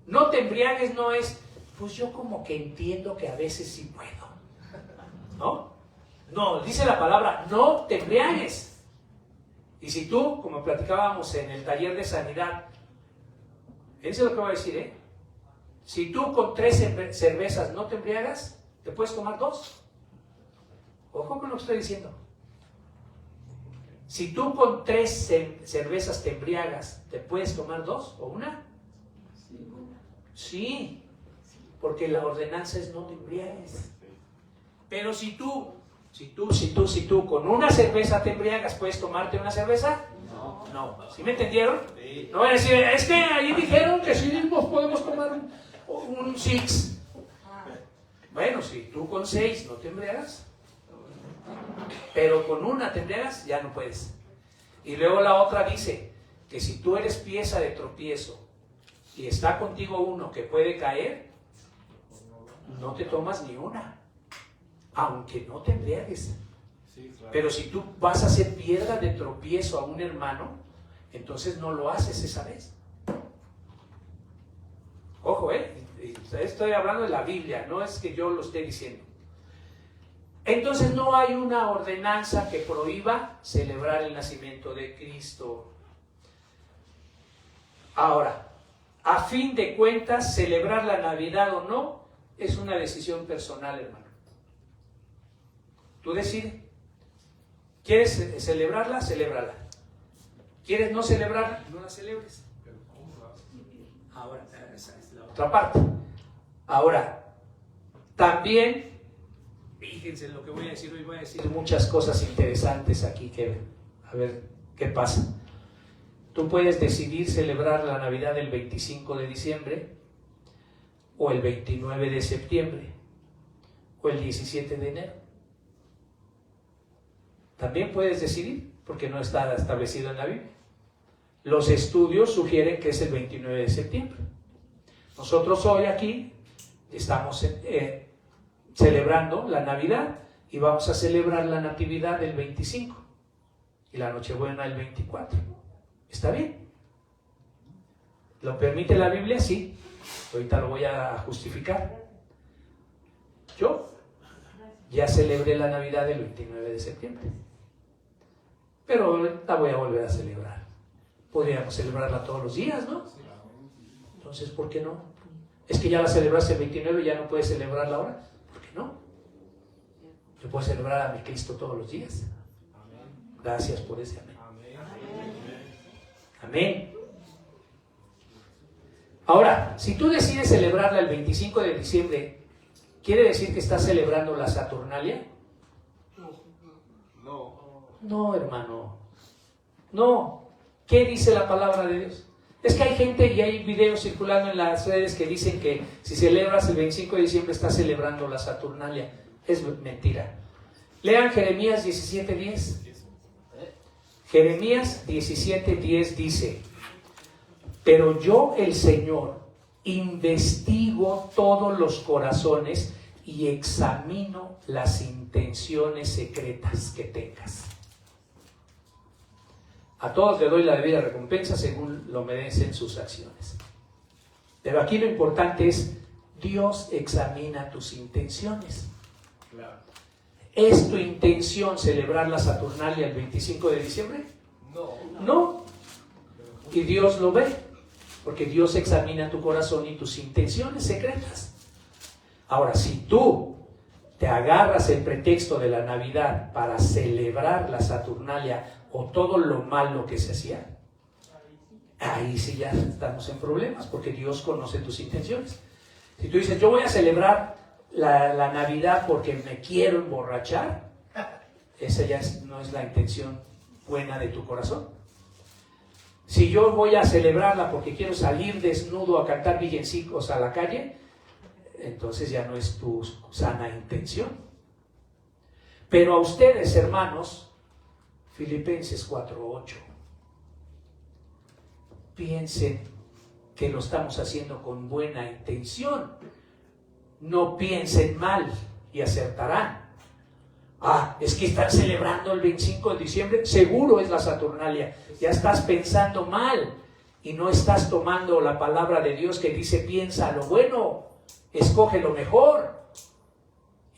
No te embriagues no es, pues yo como que entiendo que a veces sí puedo. ¿No? No, dice la palabra, no te embriagues. Y si tú, como platicábamos en el taller de sanidad, fíjense lo que voy a decir, ¿eh? Si tú con 3 cervezas no te embriagas, te puedes tomar 2. Ojo con lo que estoy diciendo. Si tú con 3 cervezas te embriagas, ¿te puedes tomar 2 o 1? Sí, porque la ordenanza es no te embriagues. Pero si tú con 1 cerveza te embriagas, ¿puedes tomarte 1 cerveza? No. ¿Sí me entendieron? No van a decir, es que ahí dijeron que sí nos podemos tomar un six. Bueno, si tú con 6 no te embriagas, pero con una te embriagas, ya no puedes. Y luego la otra dice que si tú eres pieza de tropiezo y está contigo uno que puede caer, no te tomas ni una, aunque no te embriagues. Sí, claro. Pero si tú vas a hacer piedra de tropiezo a un hermano, entonces no lo haces esa vez. Ojo, estoy hablando de la Biblia, no es que yo lo esté diciendo. Entonces no hay una ordenanza que prohíba celebrar el nacimiento de Cristo. Ahora, a fin de cuentas, celebrar la Navidad o no es una decisión personal, hermano. Tú decides. ¿Quieres celebrarla? Celébrala. ¿Quieres no celebrarla? No la celebres. Ahora, esa es la otra parte. Ahora, también, fíjense lo que voy a decir hoy, voy a decir muchas cosas interesantes aquí, que a ver qué pasa. Tú puedes decidir celebrar la Navidad el 25 de diciembre, o el 29 de septiembre, o el 17 de enero. También puedes decidir, porque no está establecido en la Biblia. Los estudios sugieren que es el 29 de septiembre. Nosotros hoy aquí estamos celebrando la Navidad y vamos a celebrar la Natividad el 25 y la Nochebuena el 24. ¿Está bien? ¿Lo permite la Biblia? Sí. Ahorita lo voy a justificar. Yo ya celebré la Navidad el 29 de septiembre, pero la voy a volver a celebrar. Podríamos celebrarla todos los días, ¿no? Entonces, ¿por qué no? Es que ya la celebraste el 29 y ya no puedes celebrarla ahora. ¿Por qué no? Yo puedo celebrar a mi Cristo todos los días. Gracias por ese amén. Amén. Ahora, si tú decides celebrarla el 25 de diciembre, ¿quiere decir que estás celebrando la Saturnalia? No. No, hermano. No. ¿Qué dice la palabra de Dios? Es que hay gente y hay videos circulando en las redes que dicen que si celebras el 25 de diciembre estás celebrando la Saturnalia. Es mentira. Lean Jeremías 17:10. Jeremías 17:10 dice: pero yo, el Señor, investigo todos los corazones y examino las intenciones secretas que tengas. A todos le doy la debida recompensa según lo merecen sus acciones. Pero aquí lo importante es, Dios examina tus intenciones. Claro. ¿Es tu intención celebrar la Saturnalia el 25 de diciembre? No. Y Dios lo ve, porque Dios examina tu corazón y tus intenciones secretas. Ahora, si tú te agarras el pretexto de la Navidad para celebrar la Saturnalia o todo lo malo que se hacía, ahí sí ya estamos en problemas, porque Dios conoce tus intenciones. Si tú dices, yo voy a celebrar la Navidad porque me quiero emborrachar, esa ya no es la intención buena de tu corazón. Si yo voy a celebrarla porque quiero salir desnudo a cantar villancicos a la calle, entonces ya no es tu sana intención. Pero a ustedes, hermanos, Filipenses 4:8, piensen que lo estamos haciendo con buena intención. No piensen mal y acertarán. Es que están celebrando el 25 de diciembre, seguro es la Saturnalia. Ya estás pensando mal y no estás tomando la palabra de Dios que dice, piensa lo bueno, escoge lo mejor.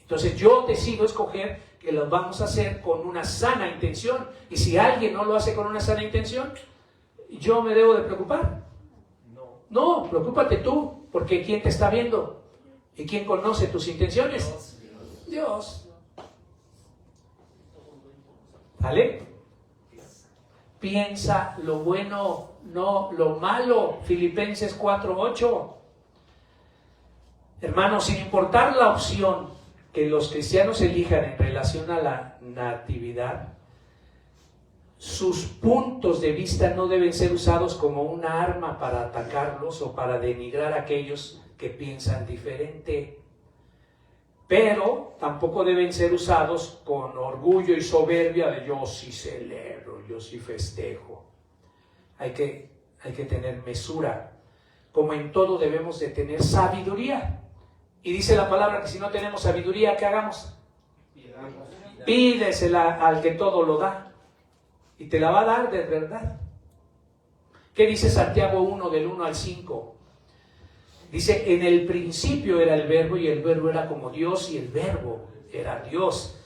Entonces yo decido escoger que lo vamos a hacer con una sana intención. Y si alguien no lo hace con una sana intención, ¿yo me debo de preocupar? No, preocúpate tú, porque ¿quién te está viendo? ¿Y quién conoce tus intenciones? Dios. ¿Vale? Piensa lo bueno, no lo malo. Filipenses 4:8. Hermanos, sin importar la opción que los cristianos elijan en relación a la natividad, sus puntos de vista no deben ser usados como una arma para atacarlos o para denigrar a aquellos que piensan diferente. Pero tampoco deben ser usados con orgullo y soberbia de yo sí celebro, yo sí festejo. Hay que tener mesura. Como en todo debemos de tener sabiduría. Y dice la palabra que si no tenemos sabiduría, ¿qué hagamos? Pídesela al que todo lo da. Y te la va a dar de verdad. ¿Qué dice Santiago 1 del 1 al 5? Dice, en el principio era el verbo y el verbo era como Dios y el verbo era Dios.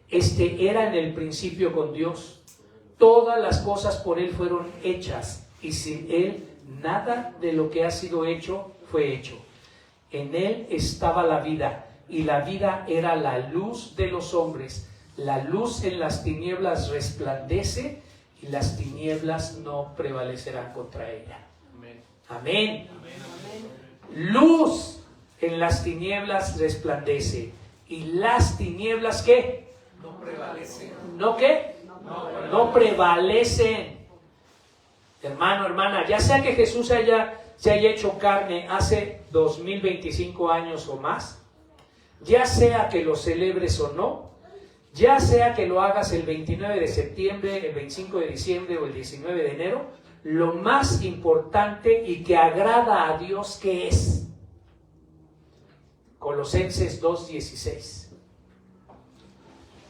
Era en el principio con Dios. Todas las cosas por Él fueron hechas y sin Él nada de lo que ha sido hecho fue hecho. En Él estaba la vida y la vida era la luz de los hombres. La luz en las tinieblas resplandece y las tinieblas no prevalecerán contra ella. Amén. Amén. Luz en las tinieblas resplandece y las tinieblas ¿qué? No prevalecen. ¿No qué? No prevalecen. Hermano, hermana, ya sea que Jesús se haya hecho carne hace 2025 años o más, ya sea que lo celebres o no, ya sea que lo hagas el 29 de septiembre, el 25 de diciembre o el 19 de enero, lo más importante y que agrada a Dios, ¿qué es? Colosenses 2:16.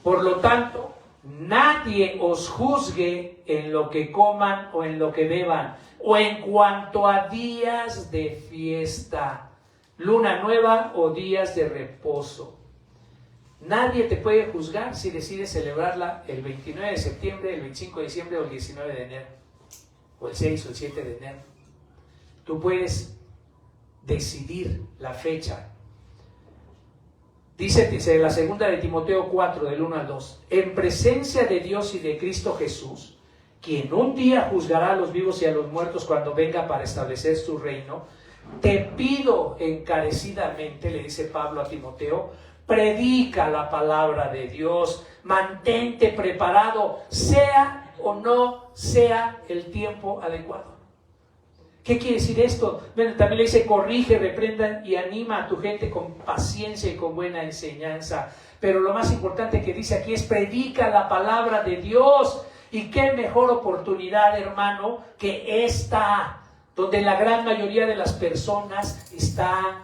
Por lo tanto, nadie os juzgue en lo que coman o en lo que beban, o en cuanto a días de fiesta, luna nueva o días de reposo. Nadie te puede juzgar si decides celebrarla el 29 de septiembre, el 25 de diciembre o el 19 de enero, o el 6 o el 7 de enero. Tú puedes decidir la fecha. Dice la segunda de Timoteo 4, del 1 al 2, en presencia de Dios y de Cristo Jesús, quien un día juzgará a los vivos y a los muertos cuando venga para establecer su reino, te pido encarecidamente, le dice Pablo a Timoteo, predica la palabra de Dios, mantente preparado, sea o no sea el tiempo adecuado. ¿Qué quiere decir esto? Bueno, también le dice, corrige, reprenda y anima a tu gente con paciencia y con buena enseñanza. Pero lo más importante que dice aquí es, predica la palabra de Dios. Y qué mejor oportunidad, hermano, que esta, donde la gran mayoría de las personas está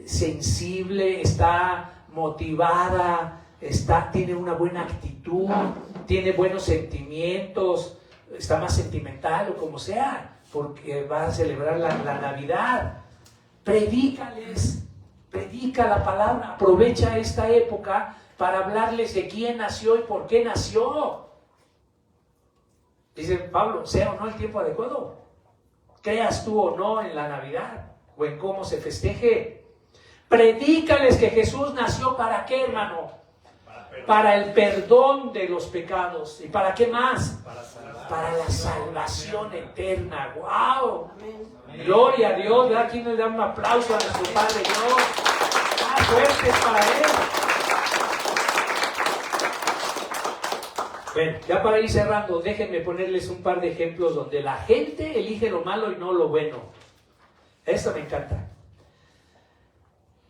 sensible, está motivada, tiene una buena actitud, tiene buenos sentimientos, está más sentimental o como sea, porque va a celebrar la Navidad. Predícales, predica la palabra, aprovecha esta época para hablarles de quién nació y por qué nació. Dice Pablo, sea o no el tiempo adecuado, creas tú o no en la Navidad o en cómo se festeje. Predícales que Jesús nació ¿para qué, hermano? Para el perdón de los pecados. ¿Y para qué más? Para la salvación eterna. ¡Wow! Gloria a Dios. ¿Verdad? Aquí nos da un aplauso a nuestro Padre Dios. ¡Ah, fuertes para Él! Bueno, ya para ir cerrando, déjenme ponerles un par de ejemplos donde la gente elige lo malo y no lo bueno. Esto me encanta.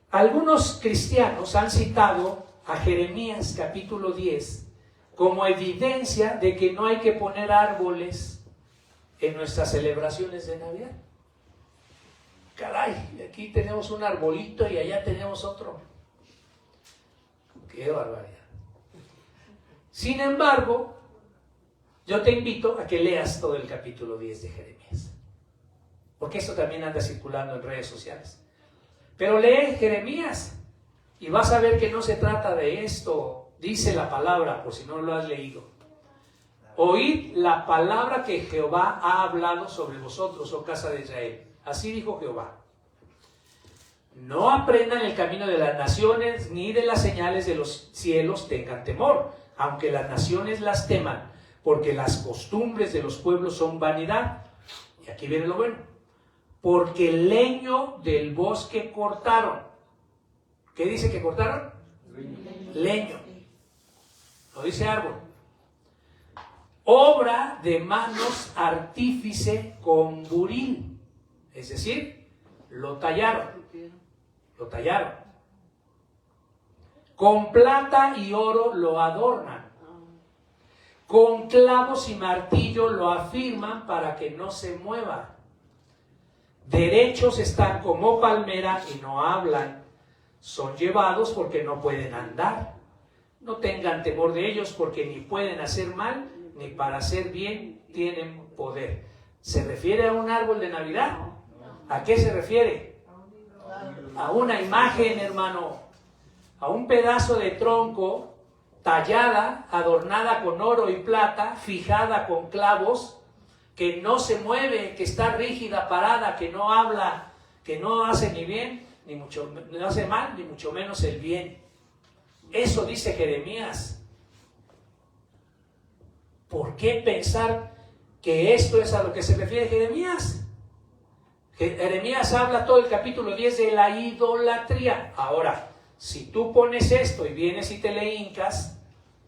Algunos cristianos han citado a Jeremías capítulo 10 como evidencia de que no hay que poner árboles en nuestras celebraciones de Navidad. Caray, aquí tenemos un arbolito y allá tenemos otro. ¡Qué barbaridad! Sin embargo, yo te invito a que leas todo el capítulo 10 de Jeremías, porque esto también anda circulando en redes sociales. Pero lee Jeremías y vas a ver que no se trata de esto, dice la palabra, por si no lo has leído. Oíd la palabra que Jehová ha hablado sobre vosotros, oh casa de Israel. Así dijo Jehová. No aprendan el camino de las naciones, ni de las señales de los cielos tengan temor, aunque las naciones las teman, porque las costumbres de los pueblos son vanidad. Y aquí viene lo bueno. Porque el leño del bosque cortaron. ¿Qué dice que cortaron? Leño. No dice árbol. Obra de manos artífice con buril. Es decir, lo tallaron. Lo tallaron. Con plata y oro lo adornan. Con clavos y martillo lo afirman para que no se mueva. Derechos están como palmera y no hablan. Son llevados porque no pueden andar. No tengan temor de ellos porque ni pueden hacer mal ni para hacer bien tienen poder. ¿Se refiere a un árbol de Navidad? ¿A qué se refiere? A una imagen, hermano. A un pedazo de tronco tallada, adornada con oro y plata, fijada con clavos, que no se mueve, que está rígida, parada, que no habla, que no hace ni bien, ni mucho, no hace mal, ni mucho menos el bien. Eso dice Jeremías. ¿Por qué pensar que esto es a lo que se refiere Jeremías? Jeremías habla todo el capítulo 10 de la idolatría. Ahora, si tú pones esto y vienes y te le hincas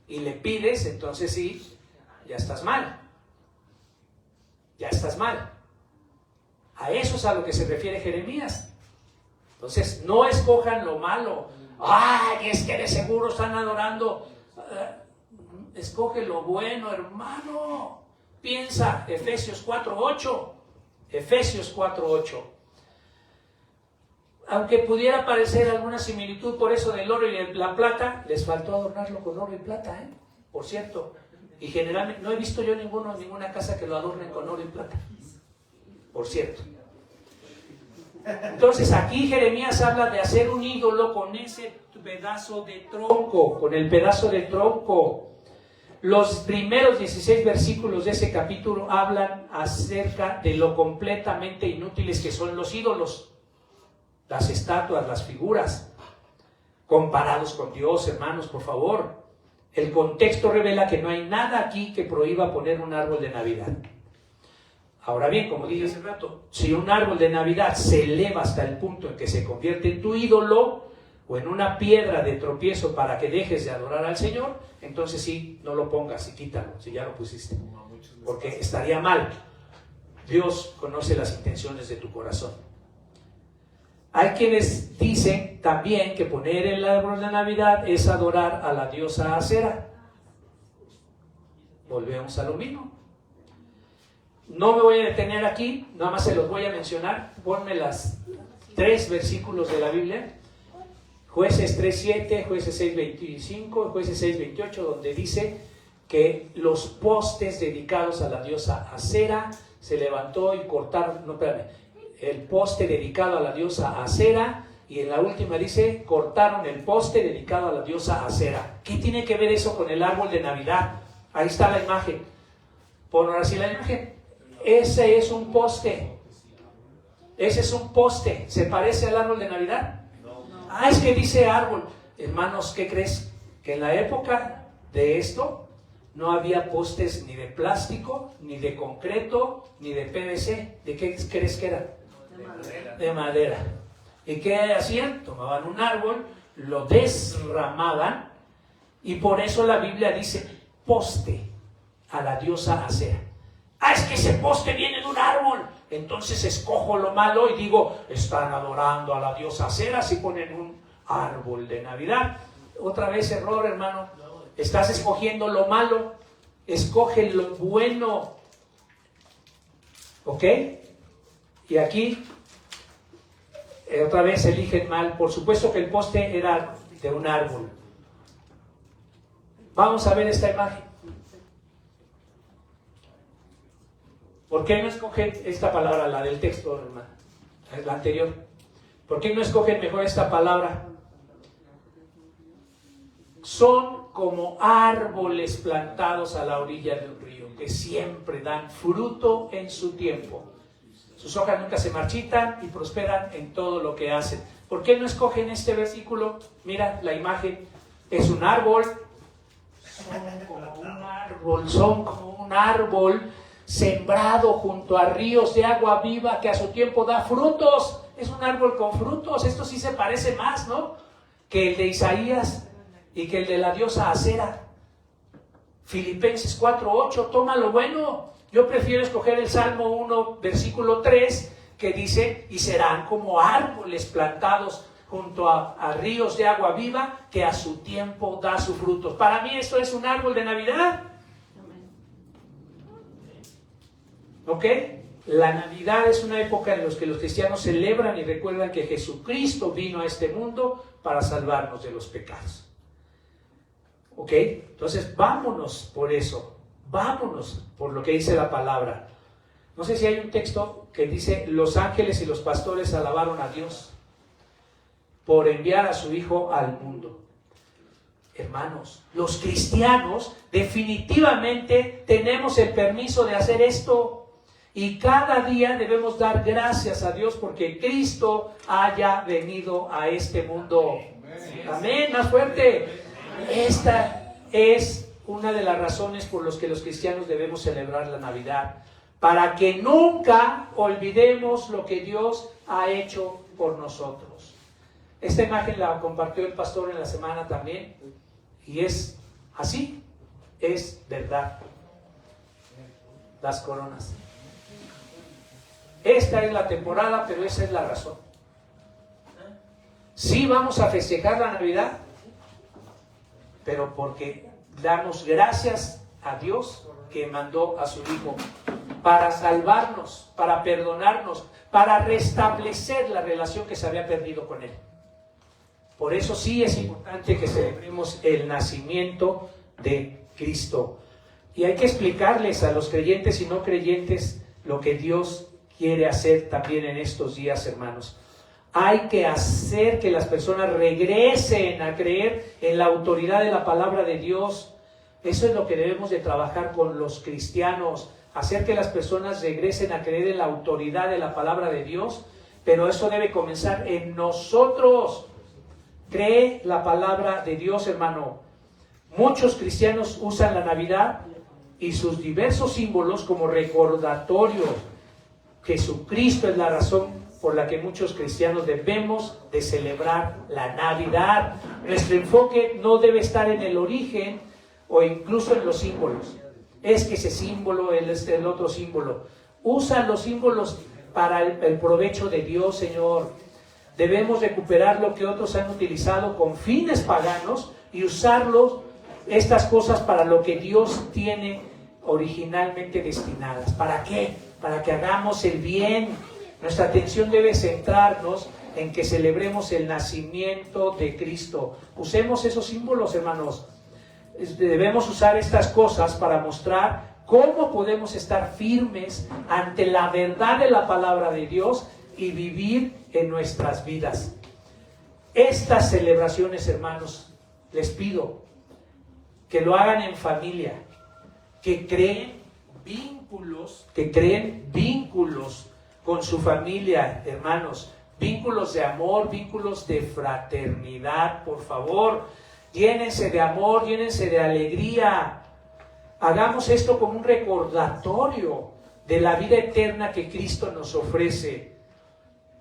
y le pides, entonces sí, ya estás mal. Ya estás mal. A eso es a lo que se refiere Jeremías. Entonces, no escojan lo malo. ¡Ay, es que de seguro están adorando! Escoge lo bueno, hermano. Piensa, Efesios 4:8. Efesios 4:8. Aunque pudiera parecer alguna similitud por eso del oro y la plata, les faltó adornarlo con oro y plata, por cierto. Y generalmente no he visto yo ninguna casa que lo adornen con oro y plata, por cierto. Entonces aquí Jeremías habla de hacer un ídolo con ese pedazo de tronco, con el pedazo de tronco. Los primeros 16 versículos de ese capítulo hablan acerca de lo completamente inútiles que son los ídolos, las estatuas, las figuras, comparados con Dios, hermanos, por favor. El contexto revela que no hay nada aquí que prohíba poner un árbol de Navidad. Ahora bien, como dije hace rato, si un árbol de Navidad se eleva hasta el punto en que se convierte en tu ídolo o en una piedra de tropiezo para que dejes de adorar al Señor, entonces sí, no lo pongas y quítalo, si ya lo pusiste, porque estaría mal. Dios conoce las intenciones de tu corazón. Hay quienes dicen también que poner el árbol de Navidad es adorar a la diosa Acera. Volvemos a lo mismo. No me voy a detener aquí, nada más se los voy a mencionar. Ponme las 3 versículos de la Biblia. Jueces 3:7, Jueces 6:25, Jueces 6:28, donde dice que los postes dedicados a la diosa Acera se levantó y cortaron, el poste dedicado a la diosa Acera, y en la última dice, cortaron el poste dedicado a la diosa Acera. ¿Qué tiene que ver eso con el árbol de Navidad? Ahí está la imagen. Pon ahora sí la imagen. Ese es un poste. Ese es un poste. ¿Se parece al árbol de Navidad? Ah, es que dice árbol. Hermanos, ¿qué crees? Que en la época de esto no había postes ni de plástico, ni de concreto, ni de PVC. ¿De qué crees que era? De madera. ¿Y qué hacían? Tomaban un árbol, lo desramaban, y por eso la Biblia dice poste a la diosa Acera. Ah, es que ese poste viene de un árbol. Entonces escojo lo malo y digo, están adorando a la diosa Acera si ponen un árbol de Navidad. Otra vez error, hermano. Estás escogiendo lo malo. Escoge lo bueno. ¿Ok? Y aquí, otra vez eligen mal. Por supuesto que el poste era de un árbol. Vamos a ver esta imagen. ¿Por qué no escogen esta palabra, la del texto, hermano? La anterior. ¿Por qué no escogen mejor esta palabra? Son como árboles plantados a la orilla de un río, que siempre dan fruto en su tiempo. Sus hojas nunca se marchitan y prosperan en todo lo que hacen. ¿Por qué no escogen este versículo? Mira la imagen. Es un árbol. Son como un árbol sembrado junto a ríos de agua viva que a su tiempo da frutos. Es un árbol con frutos. Esto sí se parece más, ¿no?, que el de Isaías y que el de la diosa Acera. Filipenses 4:8, toma lo bueno. Yo prefiero escoger el Salmo 1, versículo 3, que dice, y serán como árboles plantados junto a ríos de agua viva, que a su tiempo da sus frutos. Para mí esto es un árbol de Navidad. ¿Ok? La Navidad es una época en la que los cristianos celebran y recuerdan que Jesucristo vino a este mundo para salvarnos de los pecados. ¿Ok? Entonces vámonos por eso, vámonos por lo que dice la palabra. No sé si hay un texto que dice, los ángeles y los pastores alabaron a Dios por enviar a su Hijo al mundo. Hermanos, los cristianos definitivamente tenemos el permiso de hacer esto. Y cada día debemos dar gracias a Dios porque Cristo haya venido a este mundo. Amén, más fuerte. Esta es una de las razones por las que los cristianos debemos celebrar la Navidad. Para que nunca olvidemos lo que Dios ha hecho por nosotros. Esta imagen la compartió el pastor en la semana también. Y es así, es verdad. Las coronas. Esta es la temporada, pero esa es la razón. Sí vamos a festejar la Navidad, pero porque damos gracias a Dios que mandó a su Hijo para salvarnos, para perdonarnos, para restablecer la relación que se había perdido con Él. Por eso sí es importante que celebremos el nacimiento de Cristo. Y hay que explicarles a los creyentes y no creyentes lo que Dios quiere hacer también en estos días, hermanos. Hay que hacer que las personas regresen a creer en la autoridad de la palabra de Dios. Eso es lo que debemos de trabajar con los cristianos, hacer que las personas regresen a creer en la autoridad de la palabra de Dios, pero eso debe comenzar en nosotros. Cree la palabra de Dios, hermano. Muchos cristianos usan la Navidad y sus diversos símbolos como recordatorio. Jesucristo es la razón por la que muchos cristianos debemos de celebrar la Navidad. Nuestro enfoque no debe estar en el origen o incluso en los símbolos. Es que ese símbolo, el otro símbolo. Usa los símbolos para el provecho de Dios, Señor. Debemos recuperar lo que otros han utilizado con fines paganos y usarlos, estas cosas, para lo que Dios tiene originalmente destinadas. ¿Para qué? Para que hagamos el bien. Nuestra atención debe centrarnos en que celebremos el nacimiento de Cristo. Usemos esos símbolos, hermanos. Debemos usar estas cosas para mostrar cómo podemos estar firmes ante la verdad de la palabra de Dios y vivir en nuestras vidas. Estas celebraciones, hermanos, les pido que lo hagan en familia, que creen vínculos con su familia, hermanos, vínculos de amor, vínculos de fraternidad, por favor, llénense de amor, llénense de alegría. Hagamos esto como un recordatorio de la vida eterna que Cristo nos ofrece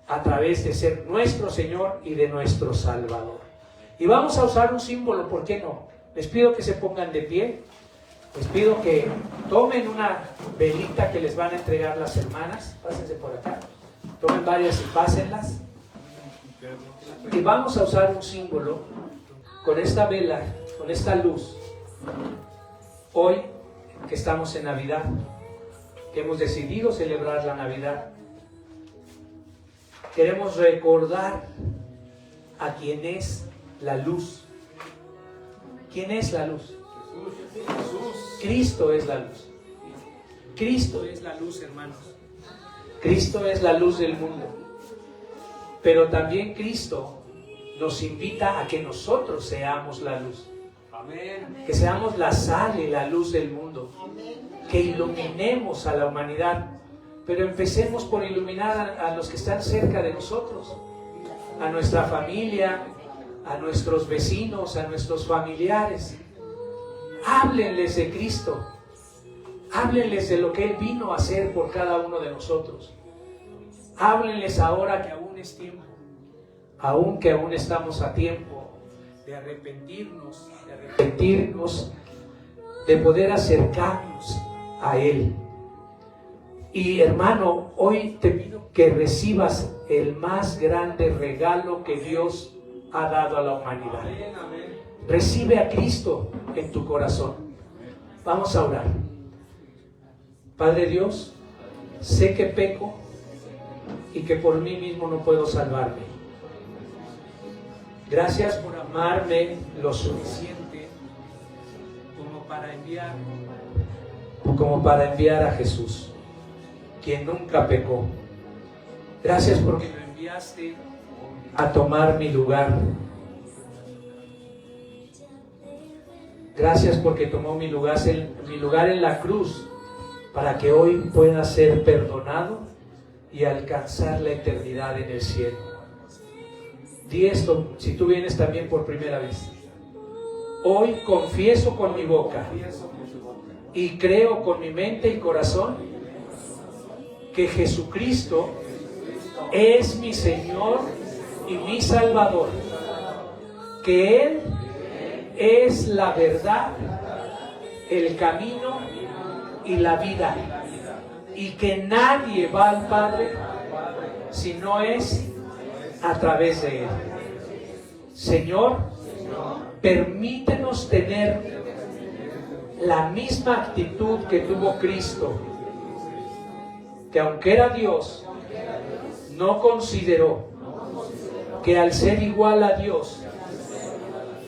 a través de ser nuestro Señor y de nuestro Salvador. Y vamos a usar un símbolo, ¿por qué no? Les pido que se pongan de pie. Les pido que tomen una velita que les van a entregar las hermanas. Pásense por acá. Tomen varias y pásenlas. Y vamos a usar un símbolo con esta vela, con esta luz. Hoy que estamos en Navidad, que hemos decidido celebrar la Navidad, queremos recordar a quien es la luz. ¿Quién es la luz? Jesús. Cristo es la luz. Cristo es la luz, hermanos. Cristo es la luz del mundo. Pero también Cristo nos invita a que nosotros seamos la luz. Amén. Que seamos la sal y la luz del mundo. Que iluminemos a la humanidad. Pero empecemos por iluminar a los que están cerca de nosotros. A nuestra familia, a nuestros vecinos, a nuestros familiares. Háblenles de Cristo. Háblenles de lo que Él vino a hacer por cada uno de nosotros. Háblenles ahora que aún es tiempo. Que aún estamos a tiempo de arrepentirnos, de poder acercarnos a Él. Y hermano, hoy te pido que recibas el más grande regalo que Dios ha dado a la humanidad. Recibe a Cristo en tu corazón. Vamos a orar. Padre Dios, sé que peco y que por mí mismo no puedo salvarme. Gracias por amarme lo suficiente como para enviar a Jesús, quien nunca pecó. Gracias porque lo enviaste a tomar mi lugar. Gracias porque tomó mi lugar en la cruz, para que hoy pueda ser perdonado y alcanzar la eternidad en el cielo. Di esto si tú vienes también por primera vez. Hoy confieso con mi boca y creo con mi mente y corazón que Jesucristo es mi Señor y mi Salvador, que Él es la verdad, el camino y la vida, y que nadie va al Padre si no es a través de Él. Señor, permítenos tener la misma actitud que tuvo Cristo, que aunque era Dios, no consideró que al ser igual a Dios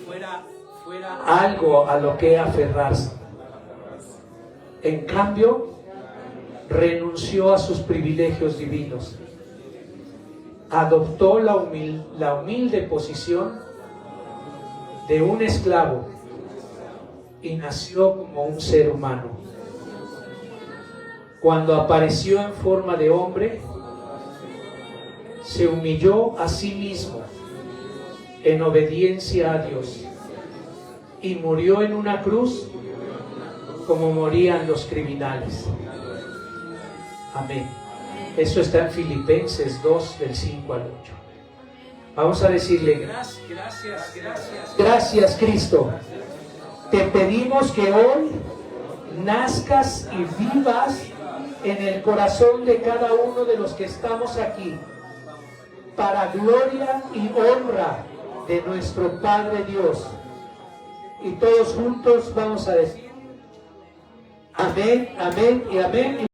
fuera algo a lo que aferrarse. En cambio, renunció a sus privilegios divinos, adoptó la humilde posición de un esclavo y nació como un ser humano. Cuando apareció en forma de hombre, se humilló a sí mismo en obediencia a Dios y murió en una cruz como morían los criminales. Amén. Eso está en Filipenses 2, del 5 al 8. Vamos a decirle: gracias Cristo. Te pedimos que hoy nazcas y vivas en el corazón de cada uno de los que estamos aquí, para gloria y honra de nuestro Padre Dios. Y todos juntos vamos a decir: amén, amén y amén.